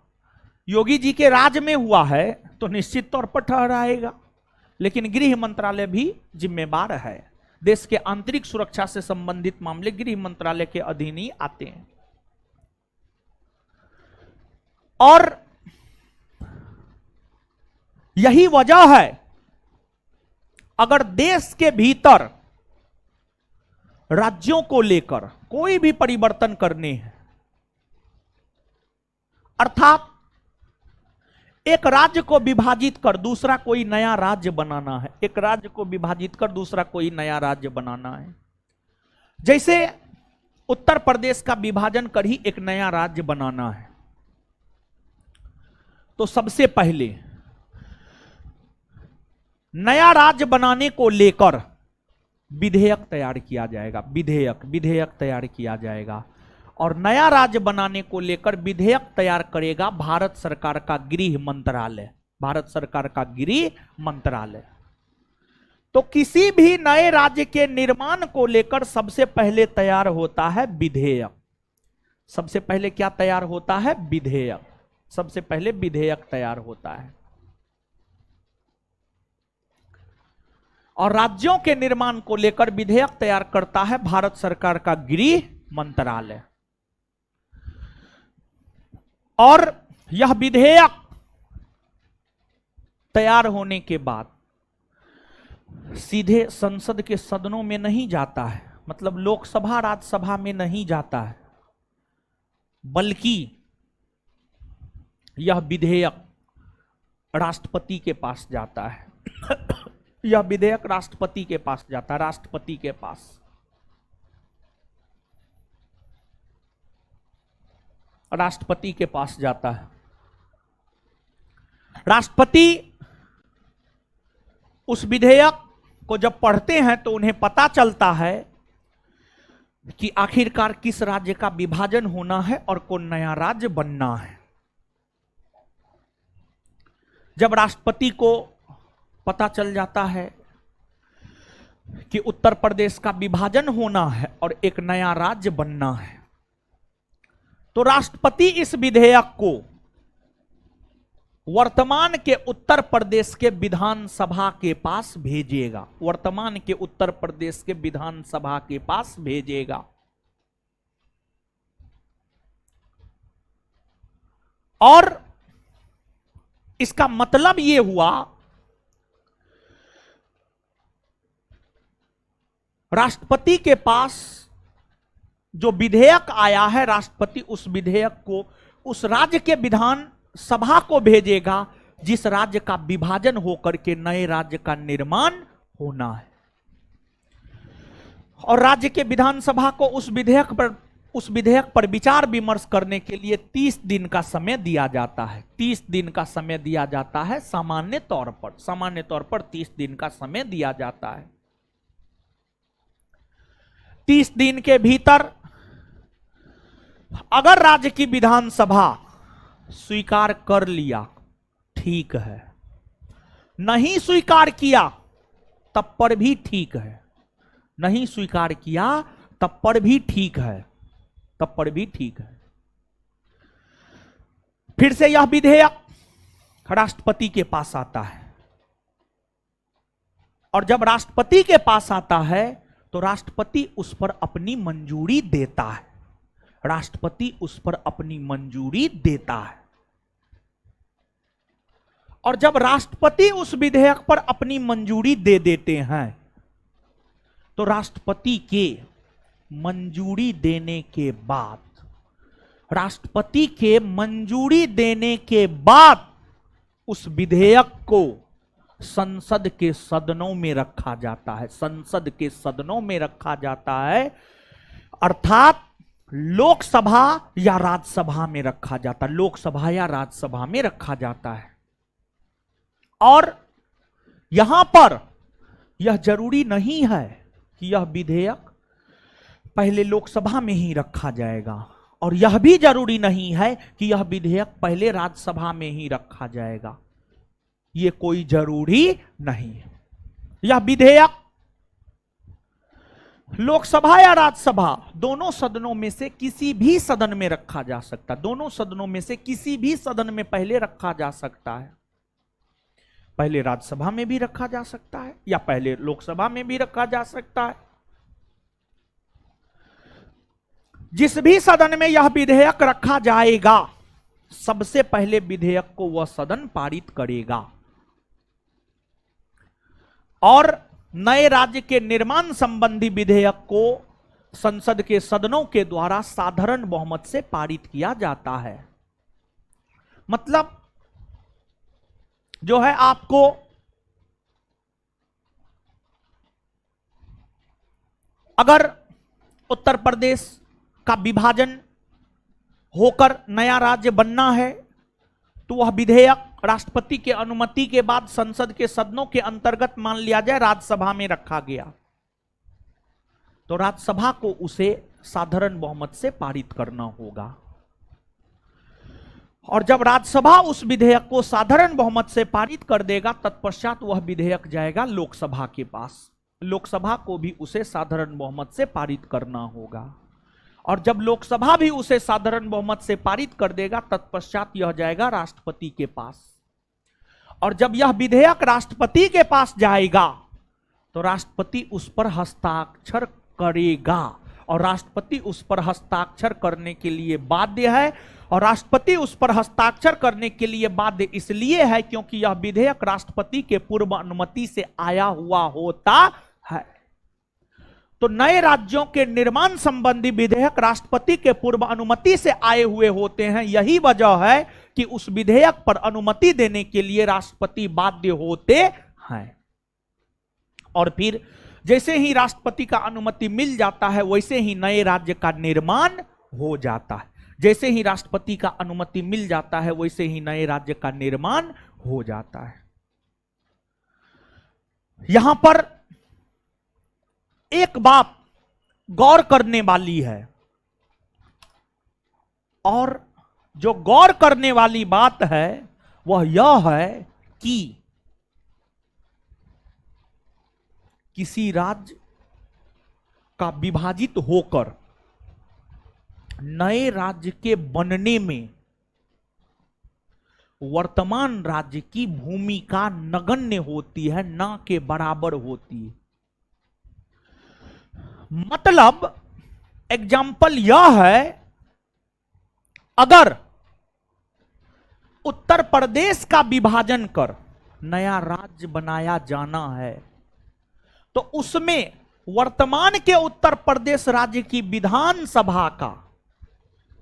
योगी जी के राज में हुआ है तो निश्चित तौर पर ठहराएगा, लेकिन गृह मंत्रालय भी जिम्मेवार है। देश के आंतरिक सुरक्षा से संबंधित मामले गृह मंत्रालय के अधीन ही आते हैं। और यही वजह है, अगर देश के भीतर राज्यों को लेकर कोई भी परिवर्तन करने हैं, अर्थात एक राज्य को विभाजित कर दूसरा कोई नया राज्य बनाना है, एक राज्य को विभाजित कर दूसरा कोई नया राज्य बनाना है, जैसे उत्तर प्रदेश का विभाजन कर ही एक नया राज्य बनाना है, तो सबसे पहले नया राज्य बनाने को लेकर विधेयक तैयार किया जाएगा। विधेयक तैयार किया जाएगा और नया राज्य बनाने को लेकर विधेयक तैयार करेगा भारत सरकार का गृह मंत्रालय। भारत सरकार का गृह मंत्रालय। तो किसी भी नए राज्य के निर्माण को लेकर सबसे पहले तैयार होता है विधेयक। सबसे पहले क्या तैयार होता है? विधेयक। सबसे पहले विधेयक तैयार होता है और राज्यों के निर्माण को लेकर विधेयक तैयार करता है भारत सरकार का गृह मंत्रालय। और यह विधेयक तैयार होने के बाद सीधे संसद के सदनों में नहीं जाता है, मतलब लोकसभा राज्यसभा में नहीं जाता है, बल्कि यह विधेयक राष्ट्रपति के पास जाता है। यह विधेयक राष्ट्रपति के पास जाता है, राष्ट्रपति के पास। राष्ट्रपति के पास जाता है। राष्ट्रपति उस विधेयक को जब पढ़ते हैं तो उन्हें पता चलता है कि आखिरकार किस राज्य का विभाजन होना है और कौन नया राज्य बनना है। जब राष्ट्रपति को पता चल जाता है कि उत्तर प्रदेश का विभाजन होना है और एक नया राज्य बनना है, तो राष्ट्रपति इस विधेयक को वर्तमान के उत्तर प्रदेश के विधानसभा के पास भेजेगा। वर्तमान के उत्तर प्रदेश के विधानसभा के पास भेजेगा। और इसका मतलब यह हुआ, राष्ट्रपति के पास जो विधेयक आया है, राष्ट्रपति उस विधेयक को उस राज्य के विधान सभा को भेजेगा जिस राज्य का विभाजन होकर के नए राज्य का निर्माण होना है। और राज्य के विधानसभा को उस विधेयक पर विचार विमर्श करने के लिए 30 दिन का समय दिया जाता है। 30 दिन का समय दिया जाता है सामान्य तौर पर 30 दिन का समय दिया जाता है। 30 दिन के भीतर अगर राज्य की विधानसभा स्वीकार कर लिया, ठीक है, नहीं स्वीकार किया तब पर भी ठीक है, नहीं स्वीकार किया तब पर भी ठीक है, तब पर भी ठीक है। फिर से यह विधेयक राष्ट्रपति के पास आता है और जब राष्ट्रपति के पास आता है तो राष्ट्रपति उस पर अपनी मंजूरी देता है। राष्ट्रपति उस पर अपनी मंजूरी देता है और जब राष्ट्रपति उस विधेयक पर अपनी मंजूरी दे देते हैं तो राष्ट्रपति के मंजूरी देने के बाद, राष्ट्रपति के मंजूरी देने के बाद उस विधेयक को संसद के सदनों में रखा जाता है। संसद के सदनों में रखा जाता है, अर्थात लोकसभा या राज्यसभा में रखा जाता है। लोकसभा या राज्यसभा में रखा जाता है। और यहां पर यह जरूरी नहीं है कि यह विधेयक पहले लोकसभा में ही रखा जाएगा और यह भी जरूरी नहीं है कि यह विधेयक पहले राज्यसभा में ही रखा जाएगा। यह कोई जरूरी नहीं है। यह विधेयक लोकसभा या राज्यसभा दोनों सदनों में से किसी भी सदन में रखा जा सकता है। दोनों सदनों में से किसी भी सदन में पहले रखा जा सकता है। पहले राज्यसभा में भी रखा जा सकता है या पहले लोकसभा में भी रखा जा सकता है। जिस भी सदन में यह विधेयक रखा जाएगा सबसे पहले विधेयक को वह सदन पारित करेगा और नए राज्य के निर्माण संबंधी विधेयक को संसद के सदनों के द्वारा साधारण बहुमत से पारित किया जाता है। मतलब जो है आपको अगर उत्तर प्रदेश का विभाजन होकर नया राज्य बनना है तो वह विधेयक राष्ट्रपति के अनुमति के बाद संसद के सदनों के अंतर्गत मान लिया जाए राज्यसभा में रखा गया तो राज्यसभा को उसे साधारण बहुमत से पारित करना होगा और जब राज्यसभा उस विधेयक को साधारण बहुमत से पारित कर देगा तत्पश्चात वह विधेयक जाएगा लोकसभा के पास। लोकसभा को भी उसे साधारण बहुमत से पारित करना होगा और जब लोकसभा भी उसे साधारण बहुमत से पारित कर देगा तत्पश्चात यह जाएगा राष्ट्रपति के पास और जब यह विधेयक राष्ट्रपति के पास जाएगा तो राष्ट्रपति उस पर हस्ताक्षर करेगा और राष्ट्रपति उस पर हस्ताक्षर करने के लिए बाध्य है और राष्ट्रपति उस पर हस्ताक्षर करने के लिए बाध्य इसलिए है क्योंकि यह विधेयक राष्ट्रपति के पूर्व अनुमति से आया हुआ होता है। तो नए राज्यों के निर्माण संबंधी विधेयक राष्ट्रपति के पूर्व अनुमति से आए हुए होते हैं। यही वजह है कि उस विधेयक पर अनुमति देने के लिए राष्ट्रपति बाध्य होते हैं और फिर जैसे ही राष्ट्रपति का अनुमति मिल जाता है वैसे ही नए राज्य का निर्माण हो जाता है। जैसे ही राष्ट्रपति का अनुमति मिल जाता है वैसे ही नए राज्य का निर्माण हो जाता है। यहां पर एक बात गौर करने वाली है और जो गौर करने वाली बात है वह यह है कि किसी राज्य का विभाजित होकर नए राज्य के बनने में वर्तमान राज्य की भूमिका नगण्य होती है, ना के बराबर होती है। मतलब एग्जाम्पल यह है, अगर उत्तर प्रदेश का विभाजन कर नया राज्य बनाया जाना है तो उसमें वर्तमान के उत्तर प्रदेश राज्य की विधानसभा का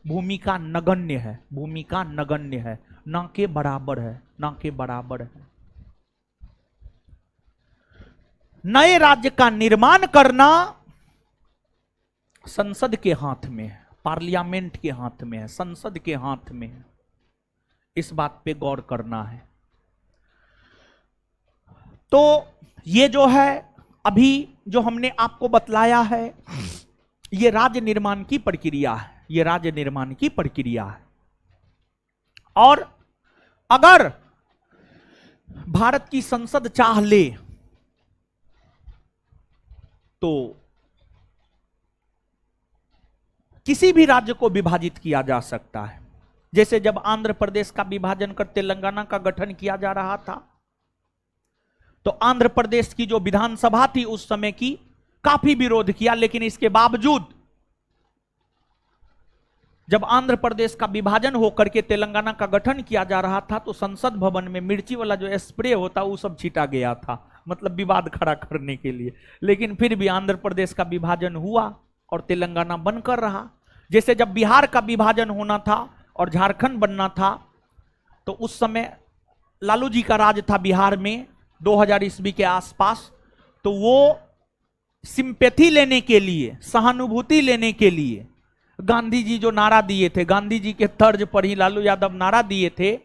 भूमिका नगण्य है, भूमिका नगण्य है, ना के बराबर है, ना के बराबर है। नए राज्य का निर्माण करना संसद के हाथ में है, पार्लियामेंट के हाथ में है, संसद के हाथ में है। इस बात पे गौर करना है। तो ये जो है अभी जो हमने आपको बतलाया है ये राज्य निर्माण की प्रक्रिया है, ये राज्य निर्माण की प्रक्रिया है। और अगर भारत की संसद चाह ले तो किसी भी राज्य को विभाजित किया जा सकता है। जैसे जब आंध्र प्रदेश का विभाजन कर तेलंगाना का गठन किया जा रहा था तो आंध्र प्रदेश की जो विधानसभा थी उस समय की काफी विरोध किया, लेकिन इसके बावजूद जब आंध्र प्रदेश का विभाजन होकर के तेलंगाना का गठन किया जा रहा था तो संसद भवन में मिर्ची वाला जो स्प्रे होता वो सब छीटा गया था, मतलब विवाद खड़ा करने के लिए। लेकिन फिर भी आंध्र प्रदेश का विभाजन हुआ और तेलंगाना बनकर रहा। जैसे जब बिहार का विभाजन होना था और झारखंड बनना था तो उस समय लालू जी का राज था बिहार में 2000 ईस्वी के आसपास, तो वो सिंपैथी लेने के लिए, सहानुभूति लेने के लिए गांधी जी जो नारा दिए थे, गांधी जी के तर्ज पर ही लालू यादव नारा दिए थे,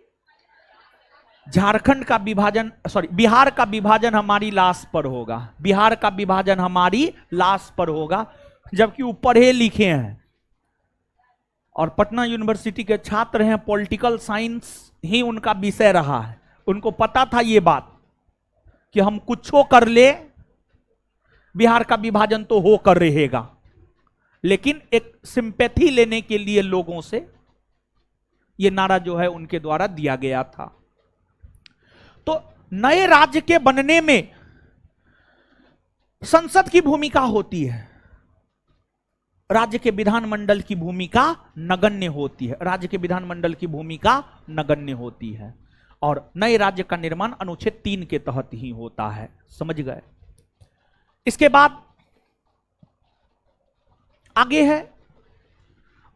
झारखंड का विभाजन, बिहार का विभाजन हमारी लाश पर होगा, बिहार का विभाजन हमारी लाश पर होगा। जबकि वो पढ़े लिखे हैं और पटना यूनिवर्सिटी के छात्र हैं, पॉलिटिकल साइंस ही उनका विषय रहा है। उनको पता था ये बात कि हम कुछो कर ले बिहार का विभाजन तो हो कर रहेगा, लेकिन एक सिंपैथी लेने के लिए लोगों से यह नारा जो है उनके द्वारा दिया गया था। तो नए राज्य के बनने में संसद की भूमिका होती है। राज्य के विधानमंडल की भूमिका नगण्य होती है, राज्य के विधानमंडल की भूमिका नगण्य होती है। और नए राज्य का निर्माण अनुच्छेद 3 के तहत ही होता है। समझ गए? इसके बाद आगे है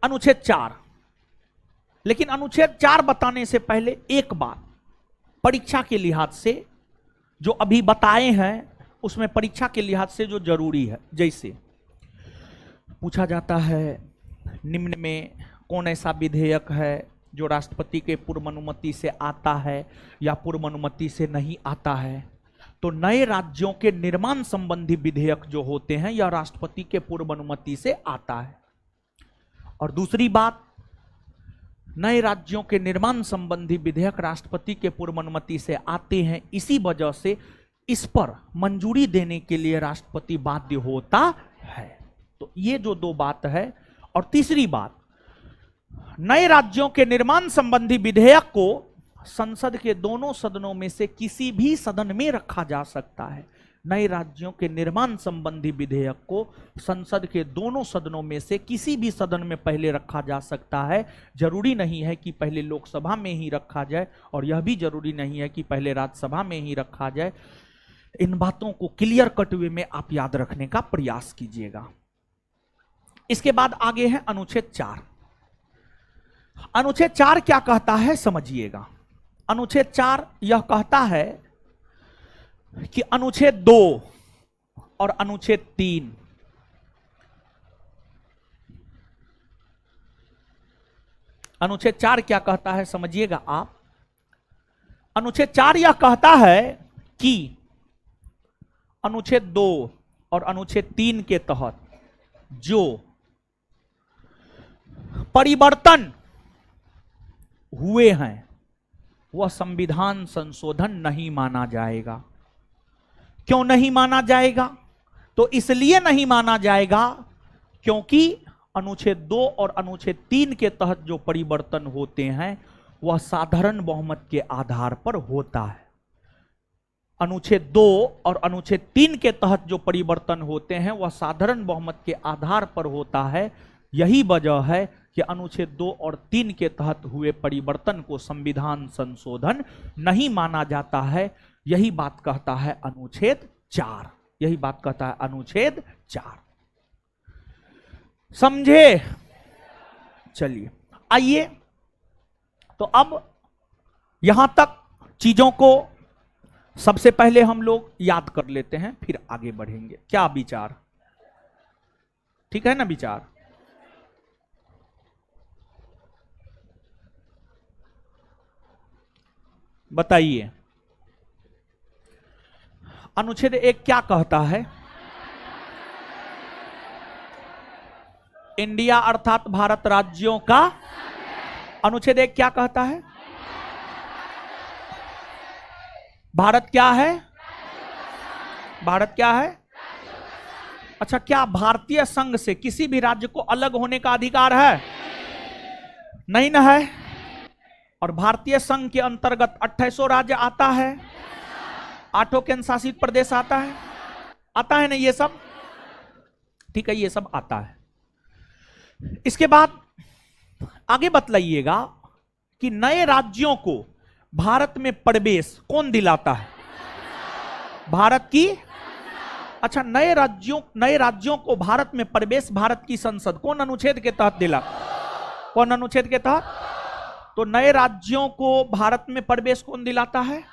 अनुच्छेद 4। लेकिन अनुच्छेद 4 बताने से पहले एक बात, परीक्षा के लिहाज से जो अभी बताए हैं उसमें परीक्षा के लिहाज से जो जरूरी है, जैसे पूछा जाता है निम्न में कौन ऐसा विधेयक है जो राष्ट्रपति के पूर्व अनुमति से आता है या पूर्व अनुमति से नहीं आता है, तो नए राज्यों के निर्माण संबंधी विधेयक जो होते हैं यह राष्ट्रपति के पूर्व अनुमति से आता है। और दूसरी बात, नए राज्यों के निर्माण संबंधी विधेयक राष्ट्रपति के पूर्व अनुमति से आते हैं, इसी वजह से इस पर मंजूरी देने के लिए राष्ट्रपति बाध्य होता है। तो ये जो दो बात है। और तीसरी बात, नए राज्यों के निर्माण संबंधी विधेयक को संसद के दोनों सदनों में से किसी भी सदन में रखा जा सकता है। नए राज्यों के निर्माण संबंधी विधेयक को संसद के दोनों सदनों में से किसी भी सदन में पहले रखा जा सकता है। जरूरी नहीं है कि पहले लोकसभा में ही रखा जाए, और यह भी जरूरी नहीं है कि पहले राज्यसभा में ही रखा जाए। इन बातों को क्लियर कट वे में आप याद रखने का प्रयास कीजिएगा। इसके बाद आगे है अनुच्छेद 4। अनुच्छेद 4 क्या कहता है समझिएगा। अनुच्छेद 4 यह कहता है कि अनुच्छेद 2 और अनुच्छेद 3 अनुच्छेद 4 क्या कहता है समझिएगा आप। अनुच्छेद 4 यह कहता है कि अनुच्छेद 2 और अनुच्छेद 3 के तहत जो परिवर्तन हुए हैं वह संविधान संशोधन नहीं माना जाएगा। क्यों नहीं माना जाएगा? तो इसलिए नहीं माना जाएगा क्योंकि अनुच्छेद 2 और अनुच्छेद 3 के तहत जो परिवर्तन होते हैं वह साधारण बहुमत के आधार पर होता है। अनुच्छेद 2 और अनुच्छेद 3 के तहत जो परिवर्तन होते हैं वह साधारण बहुमत के आधार पर होता है। यही वजह है कि अनुच्छेद 2 और 3 के तहत हुए परिवर्तन को संविधान संशोधन नहीं माना जाता है। यही बात कहता है अनुच्छेद 4। यही बात कहता है अनुच्छेद 4। समझे? चलिए आइए, तो अब यहां तक चीजों को सबसे पहले हम लोग याद कर लेते हैं, फिर आगे बढ़ेंगे। क्या विचार? ठीक है ना विचार? बताइए अनुच्छेद 1 क्या कहता है? इंडिया अर्थात भारत राज्यों का। अनुच्छेद 1 क्या कहता है? भारत क्या है? भारत क्या है? अच्छा, क्या भारतीय संघ से किसी भी राज्य को अलग होने का अधिकार है? नहीं ना है। और भारतीय संघ के अंतर्गत 2800 राज्य आता है, 8 केंद्र शासित प्रदेश आता है। आता है ना ये सब? ठीक है, ये सब आता है। इसके बाद आगे बतलाइएगा कि नए राज्यों को भारत में प्रवेश कौन दिलाता है? भारत की। अच्छा, नए राज्यों को भारत में प्रवेश भारत की संसद कौन अनुच्छेद के तहत दिला? कौन अनुच्छेद के तहत? तो नए राज्यों को भारत में प्रवेश कौन दिलाता है?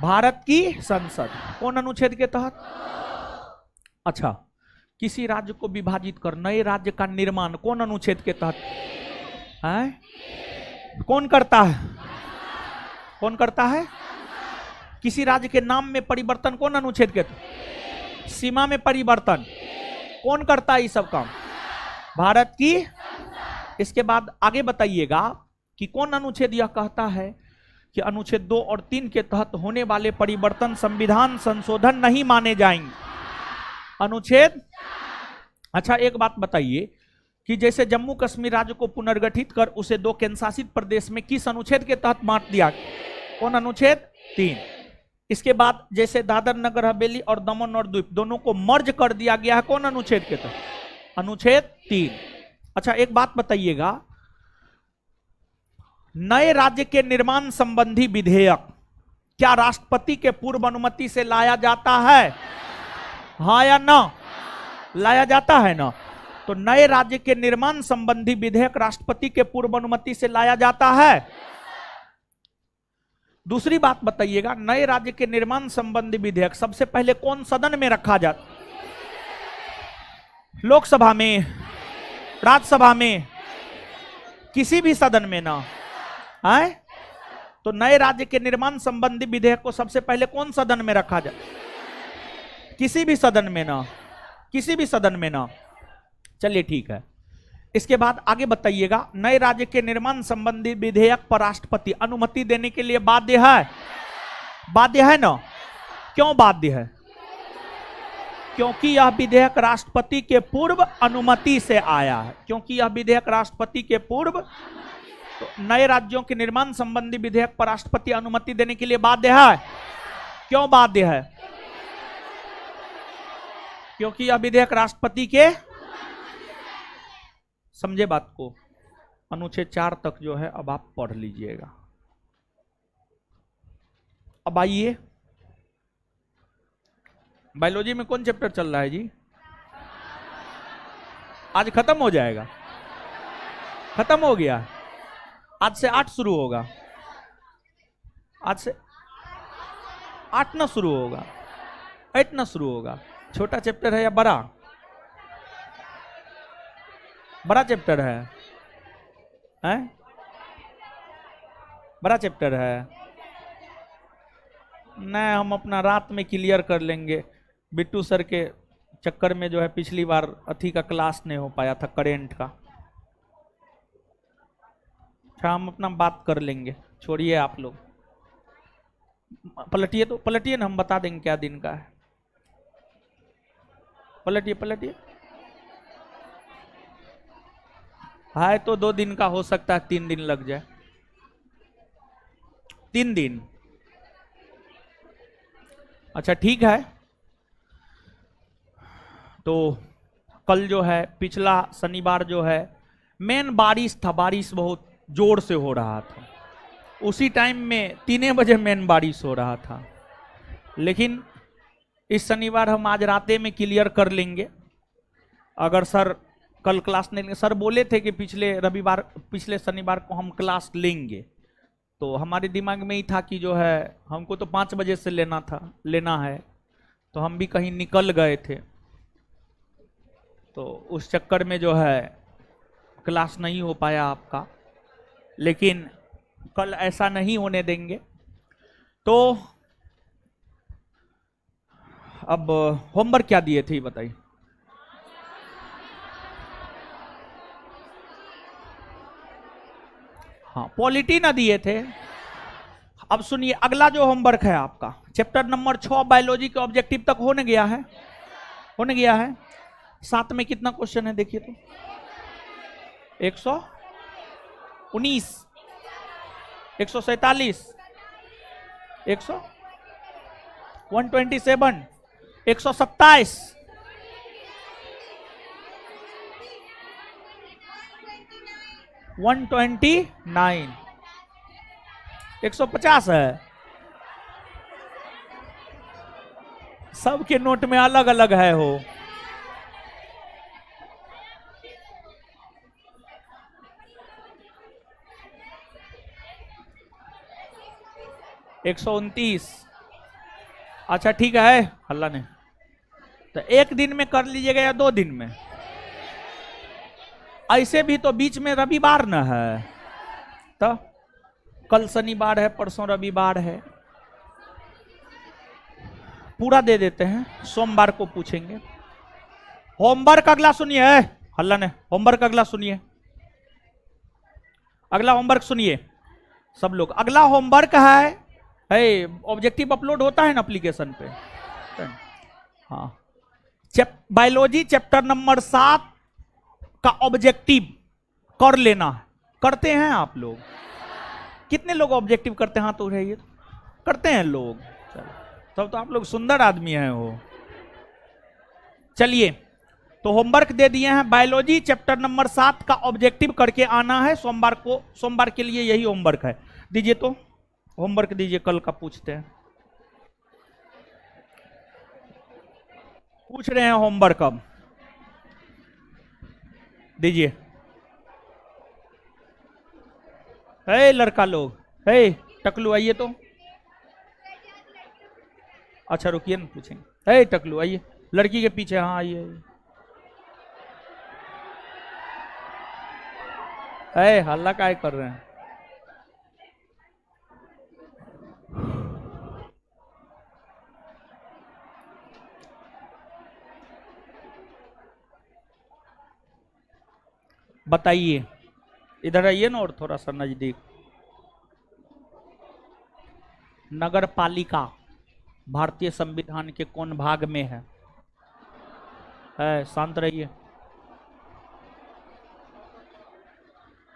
भारत की संसद। कौन अनुच्छेद के तहत? अच्छा, किसी राज्य को विभाजित कर नए राज्य का निर्माण कौन अनुच्छेद के तहत है? कौन करता है? कौन करता है? किसी राज्य के नाम में परिवर्तन कौन अनुच्छेद के तहत? सीमा में परिवर्तन कौन करता है? ये सब काम भारत की। इसके बाद आगे बताइएगा कि कौन अनुच्छेद यह कहता है कि अनुच्छेद 2 और 3 के तहत होने वाले परिवर्तन संविधान संशोधन नहीं माने जाएंगे? अनुच्छेद। अच्छा, एक बात बताइए कि जैसे जम्मू कश्मीर राज्य को पुनर्गठित कर उसे 2 केंद्र शासित प्रदेश में किस अनुच्छेद के तहत बांट दिया? कौन अनुच्छेद? 3। इसके बाद जैसे दादर नगर हवेली और दमन और द्वीप दोनों को मर्ज कर दिया गया है, कौन अनुच्छेद के तहत? अनुच्छेद 3। अच्छा एक बात बताइएगा, नए राज्य के निर्माण संबंधी विधेयक क्या राष्ट्रपति के पूर्व अनुमति से लाया जाता है? हाँ या ना? लाया जाता है ना? तो नए राज्य के निर्माण संबंधी विधेयक राष्ट्रपति के पूर्व अनुमति से लाया जाता है। दूसरी बात बताइएगा, नए राज्य के निर्माण संबंधी विधेयक सबसे पहले कौन सदन में रखा जाता? लोकसभा में, राज्यसभा में, किसी भी सदन में ना है? तो नए राज्य के निर्माण संबंधी विधेयक को सबसे पहले कौन सदन में रखा जाए? किसी भी सदन में ना, किसी भी सदन में ना। चलिए ठीक है। इसके बाद आगे बताइएगा, नए राज्य के निर्माण संबंधी विधेयक पर राष्ट्रपति अनुमति देने के लिए बाध्य है? बाध्य है ना? क्यों बाध्य है? क्योंकि यह विधेयक राष्ट्रपति के पूर्व अनुमति से आया है। क्योंकि यह विधेयक राष्ट्रपति के पूर्व, तो नए राज्यों के निर्माण संबंधी विधेयक पर राष्ट्रपति अनुमति देने के लिए बाध्य है। क्यों बाध्य है? क्योंकि यह विधेयक राष्ट्रपति के, समझे बात को? अनुच्छेद 4 तक जो है अब आप पढ़ लीजिएगा। अब आइए, बायोलॉजी में कौन चैप्टर चल रहा है जी? आज खत्म हो जाएगा? खत्म हो गया? आज से 8 शुरू होगा। आज से 8 ना शुरू होगा, 8 ना शुरू होगा। छोटा चैप्टर है या बड़ा? बड़ा चैप्टर है, हैं? बड़ा चैप्टर है। नहीं, हम अपना रात में क्लियर कर लेंगे। बिट्टू सर के चक्कर में जो है पिछली बार अथी का क्लास नहीं हो पाया था, करेंट का। अच्छा हम अपना बात कर लेंगे, छोड़िए आप लोग। पलटिए तो पलटिए ना, हम बता देंगे क्या दिन का है। पलटिए पलटिए। है तो 2 दिन का, हो सकता है 3 दिन लग जाए। 3 दिन। अच्छा ठीक है। तो कल जो है, पिछला शनिवार जो है मेन बारिश था, बारिश बहुत जोर से हो रहा था। उसी टाइम में 3 बजे मेन बारिश हो रहा था। लेकिन इस शनिवार हम आज राते में क्लियर कर लेंगे। अगर सर कल क्लास नहीं लेंगे, सर बोले थे कि पिछले शनिवार को हम क्लास लेंगे, तो हमारे दिमाग में ही था कि जो है हमको तो 5 बजे से लेना है, तो हम भी कहीं निकल गए थे, तो उस चक्कर में जो है क्लास नहीं हो पाया आपका। लेकिन कल ऐसा नहीं होने देंगे। तो अब होमवर्क क्या दिए थे बताइए? हाँ, पॉलिटी ना दिए थे। अब सुनिए, अगला जो होमवर्क है आपका, चैप्टर नंबर 6 बायोलॉजी के ऑब्जेक्टिव तक होने गया है, होने गया है। 7 में कितना क्वेश्चन है देखिए तो? 119, 147, 127, 127, 129, 150 है। सबके नोट में अलग अलग है हो। एक 129। अच्छा ठीक है, हल्ला ने तो 1 दिन में कर लीजिएगा या 2 दिन में? ऐसे भी तो बीच में रविवार न है, तो कल शनिवार है, परसों रविवार है, पूरा दे देते हैं, सोमवार को पूछेंगे। होमवर्क अगला सुनिए, हल्ला ने होमवर्क अगला सुनिए, अगला होमवर्क सुनिए सब लोग। अगला होमवर्क है ऑब्जेक्टिव अपलोड होता है ना एप्लीकेशन पे। हाँ, बायोलॉजी चैप्टर नंबर 7 का ऑब्जेक्टिव कर लेना है। करते हैं आप लोग? कितने लोग ऑब्जेक्टिव करते हैं? हाथ उठाइए। करते हैं लोग? चलो, तब तो आप लोग सुंदर आदमी हैं हो। चलिए, तो होमवर्क दे दिए हैं, बायोलॉजी चैप्टर नंबर 7 का ऑब्जेक्टिव करके आना है सोमवार को। सोमवार के लिए यही होमवर्क है। दीजिए तो होमवर्क दीजिए, कल का पूछते हैं। पूछ रहे हैं होमवर्क अब, दीजिए। हे लड़का लोग, हे टकलू आइए तो। अच्छा रुकिए ना पूछेंगे। हे टकलू आइए, लड़की के पीछे, हाँ आइए। हे हल्ला काय कर रहे हैं? बताइए, इधर आइए ना और थोड़ा सा नजदीक। नगर पालिका भारतीय संविधान के कौन भाग में है? शांत रहिए।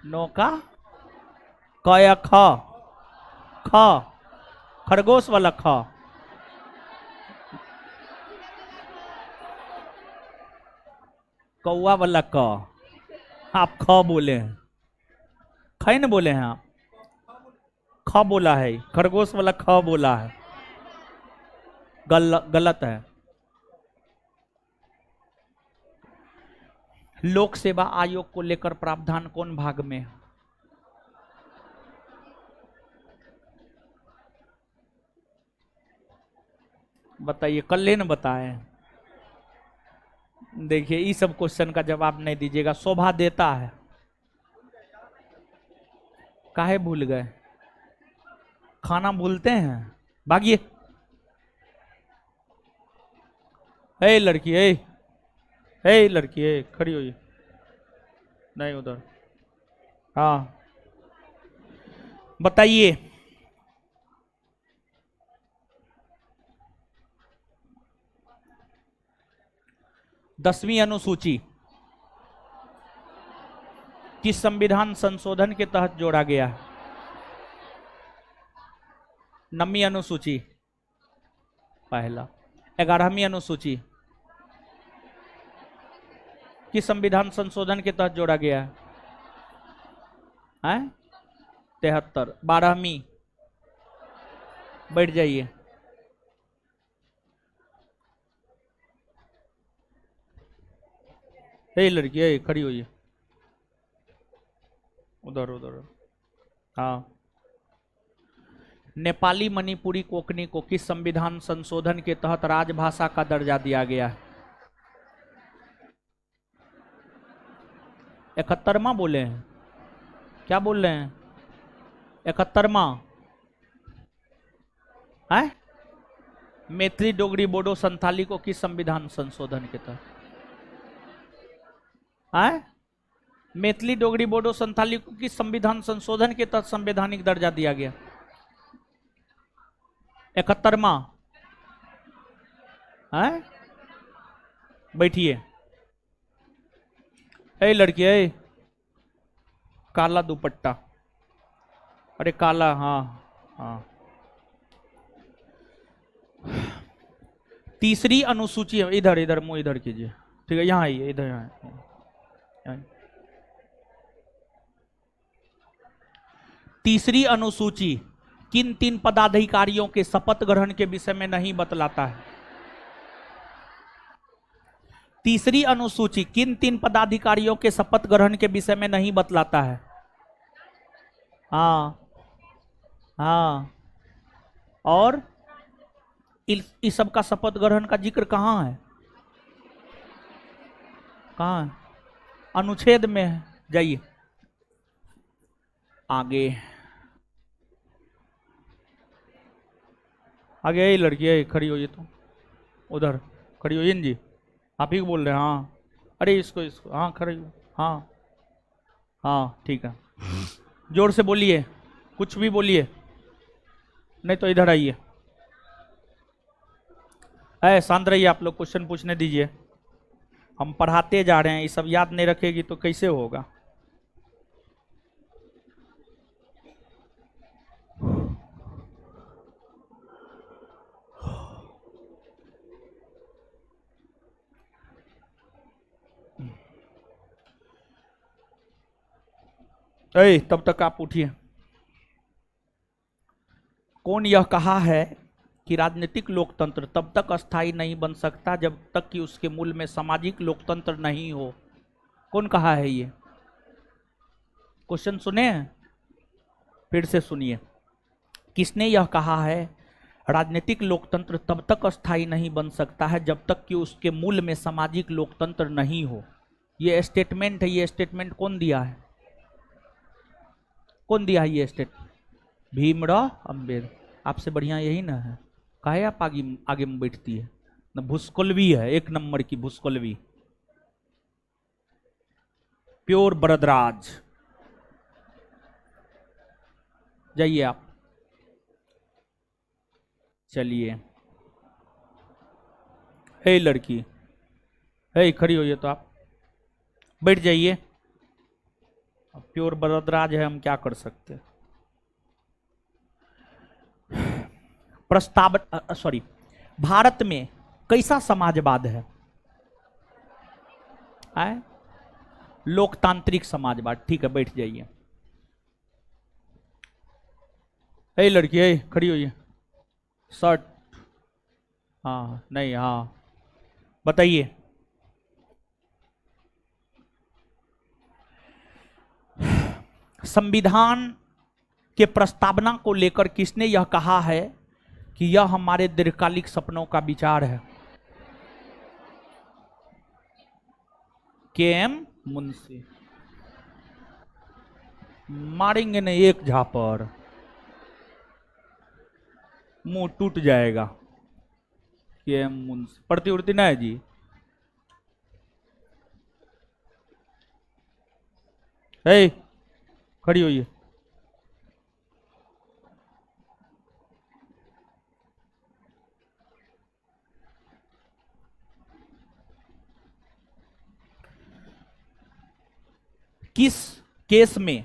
नौका क या ख? ख, खरगोश वाला ख। कौआ वाला क। आप ख बोले हैं, ख न बोले हैं आप, ख बोला है, खरगोश वाला ख बोला है। गलत है। लोक सेवा आयोग को लेकर प्रावधान कौन भाग में है? बताइए, कल न बताए। देखिए, इस सब क्वेश्चन का जवाब नहीं दीजिएगा, शोभा देता है। काहे भूल गए? खाना भूलते हैं? भागिए। हे लड़की, हे लड़की, खड़ी होइए। नहीं उधर, हाँ बताइए। दसवीं अनुसूची किस संविधान संशोधन के तहत जोड़ा गया है? नवीं अनुसूची पहला। 11वीं अनुसूची किस संविधान संशोधन के तहत जोड़ा गया है? 73। 12वीं, बैठ जाइए। हे लड़की, खड़ी होइए। उधर उधर, हाँ। नेपाली मणिपुरी कोंकणी को किस संविधान संशोधन के तहत राजभाषा का दर्जा दिया गया है? 71वां बोले हैं? क्या बोल रहे हैं? 71वां है? मैथिली डोगरी बोडो संथाली को किस संविधान संशोधन के तहत है? मैथिली डोगरी बोडो संथाली को किस संविधान संशोधन के तहत संवैधानिक दर्जा दिया गया? 71वां है? बैठिए। ए लड़की, काला दुपट्टा, अरे काला, हाँ हाँ। तीसरी अनुसूची, इधर इधर मुंह इधर कीजिए, ठीक है? यहाँ आइए, इधर यहाँ। तीसरी अनुसूची किन 3 पदाधिकारियों के शपथ ग्रहण के विषय में नहीं बतलाता है? तीसरी अनुसूची किन 3 पदाधिकारियों के शपथ ग्रहण के विषय में नहीं बतलाता है? हाँ हाँ। और इस सब का शपथ ग्रहण का जिक्र कहाँ है? कहाँ है? अनुच्छेद में है। जाइए आगे, आगे। यही लड़की है, खड़ी होइए तो। उधर खड़ी होइए जी, आप ही बोल रहे हैं? हाँ, अरे इसको हाँ खड़ी, हाँ हाँ ठीक है। जोर से बोलिए, कुछ भी बोलिए, नहीं तो इधर आइए। शांत रहिए, आप लोग क्वेश्चन पूछने दीजिए। हम पढ़ाते जा रहे हैं, ये सब याद नहीं रखेगी तो कैसे होगा? तब तक आप उठिए। कौन यह कहा है कि राजनीतिक लोकतंत्र तब तक अस्थायी नहीं बन सकता जब तक कि उसके मूल में सामाजिक लोकतंत्र नहीं हो? कौन कहा है ये? क्वेश्चन सुने हैं? फिर से सुनिए। किसने यह कहा है राजनीतिक लोकतंत्र तब तक अस्थायी नहीं बन सकता है जब तक कि उसके मूल में सामाजिक लोकतंत्र नहीं हो? ये स्टेटमेंट है। ये स्टेटमेंट कौन दिया है? कौन दिया है ये स्टेटमेंट? भीमराव अम्बेडकर। आपसे बढ़िया यही ना है। काहे आप आगे आगे में बैठती है ना? भुस्कुलवी है, एक नंबर की भुस्कुलवी। प्योर बरदराज। जाइए आप, चलिए। हे लड़की, हे खड़ी होइए तो आप बैठ जाइए। प्योर बरदराज है, हम क्या कर सकते हैं। प्रस्ताव सॉरी, भारत में कैसा समाजवाद है? लोकतांत्रिक समाजवाद। ठीक है, बैठ जाइए। ए लड़की, ए खड़ी होइए। शर्ट, हाँ नहीं, हाँ बताइए। संविधान के प्रस्तावना को लेकर किसने यह कहा है कि यह हमारे दीर्घकालिक सपनों का विचार है? के.एम. मुंशी। मारेंगे नहीं एक झापर, मुंह टूट जाएगा। के.एम. मुंशी। पढ़ती उड़ती ना है जी? हे खड़ी होइए। किस केस में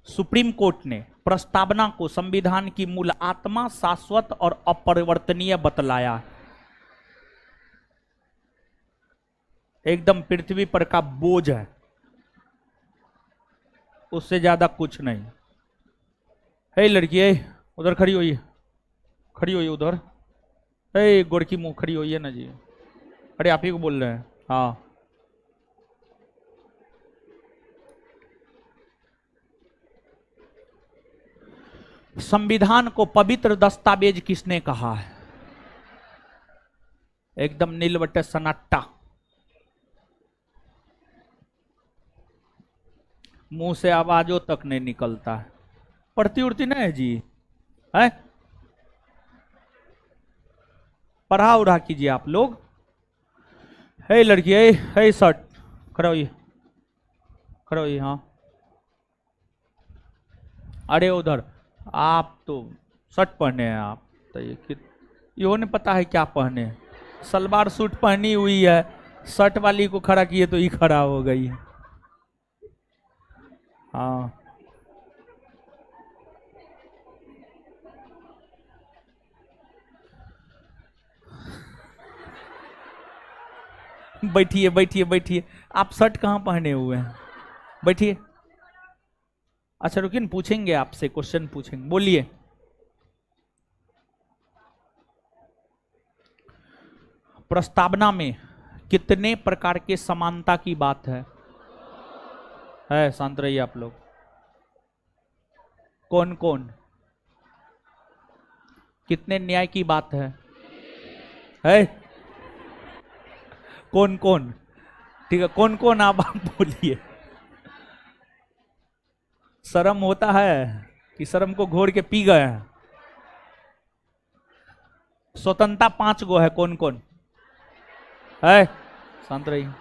सुप्रीम कोर्ट ने प्रस्तावना को संविधान की मूल आत्मा, शाश्वत और अपरिवर्तनीय बतलाया? एकदम पृथ्वी पर का बोझ है, उससे ज्यादा कुछ नहीं। हे लड़की, उधर खड़ी होइए, खड़ी होइए उधर। हे गोरकी मुंह, खड़ी होइए ना जी। अरे आप ही को बोल रहे हैं। हाँ, संविधान को पवित्र दस्तावेज किसने कहा है? एकदम नीलवटे सन्नाटा, मुंह से आवाजों तक नहीं निकलता है। पढ़ती उड़ती नहीं है जी? है? पढ़ा उड़ा कीजिए आप लोग। है लड़की, है शर्ट, खड़ा होइए, खड़ा होइए। हाँ, अरे उधर आप तो शर्ट पहने हैं आप तो ये नहीं पता है क्या पहने हैं। सलवार सूट पहनी हुई है, शर्ट वाली को खड़ा किए तो ये खड़ा हो गई है। हाँ, बैठिए बैठिए बैठिए। आप शर्ट कहाँ पहने हुए हैं? बैठिए। अच्छा रुकिए न, पूछेंगे आपसे, क्वेश्चन पूछेंगे, बोलिए। प्रस्तावना में कितने प्रकार के समानता की बात है? शांत रहिए आप लोग। कौन कौन? कितने न्याय की बात है? कौन कौन? ठीक है, कौन कौन आप बोलिए। शर्म होता है कि शर्म को घोर के पी गए हैं? स्वतंत्रता 5 गो है, कौन कौन है? शांत रहिए,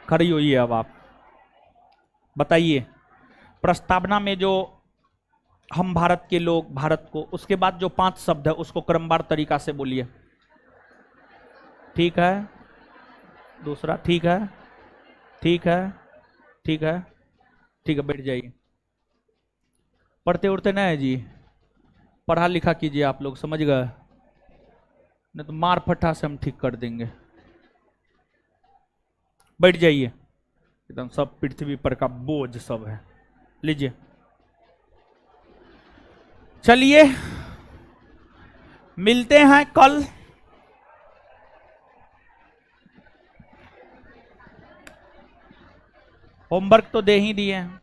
खड़ी हुई है। अब आप बताइए, प्रस्तावना में जो हम भारत के लोग, भारत को, उसके बाद जो 5 शब्द है उसको क्रमवार तरीका से बोलिए। ठीक है, दूसरा, ठीक है, ठीक है, ठीक है, ठीक है, बैठ जाइए। पढ़ते उड़ते नहीं है जी? पढ़ा लिखा कीजिए आप लोग, समझ गए? नहीं तो मार फट्टा से हम ठीक कर देंगे। बैठ जाइए। एकदम सब पृथ्वी पर का बोझ सब है। लीजिए, चलिए मिलते हैं कल। होमवर्क तो दे ही दिए हैं।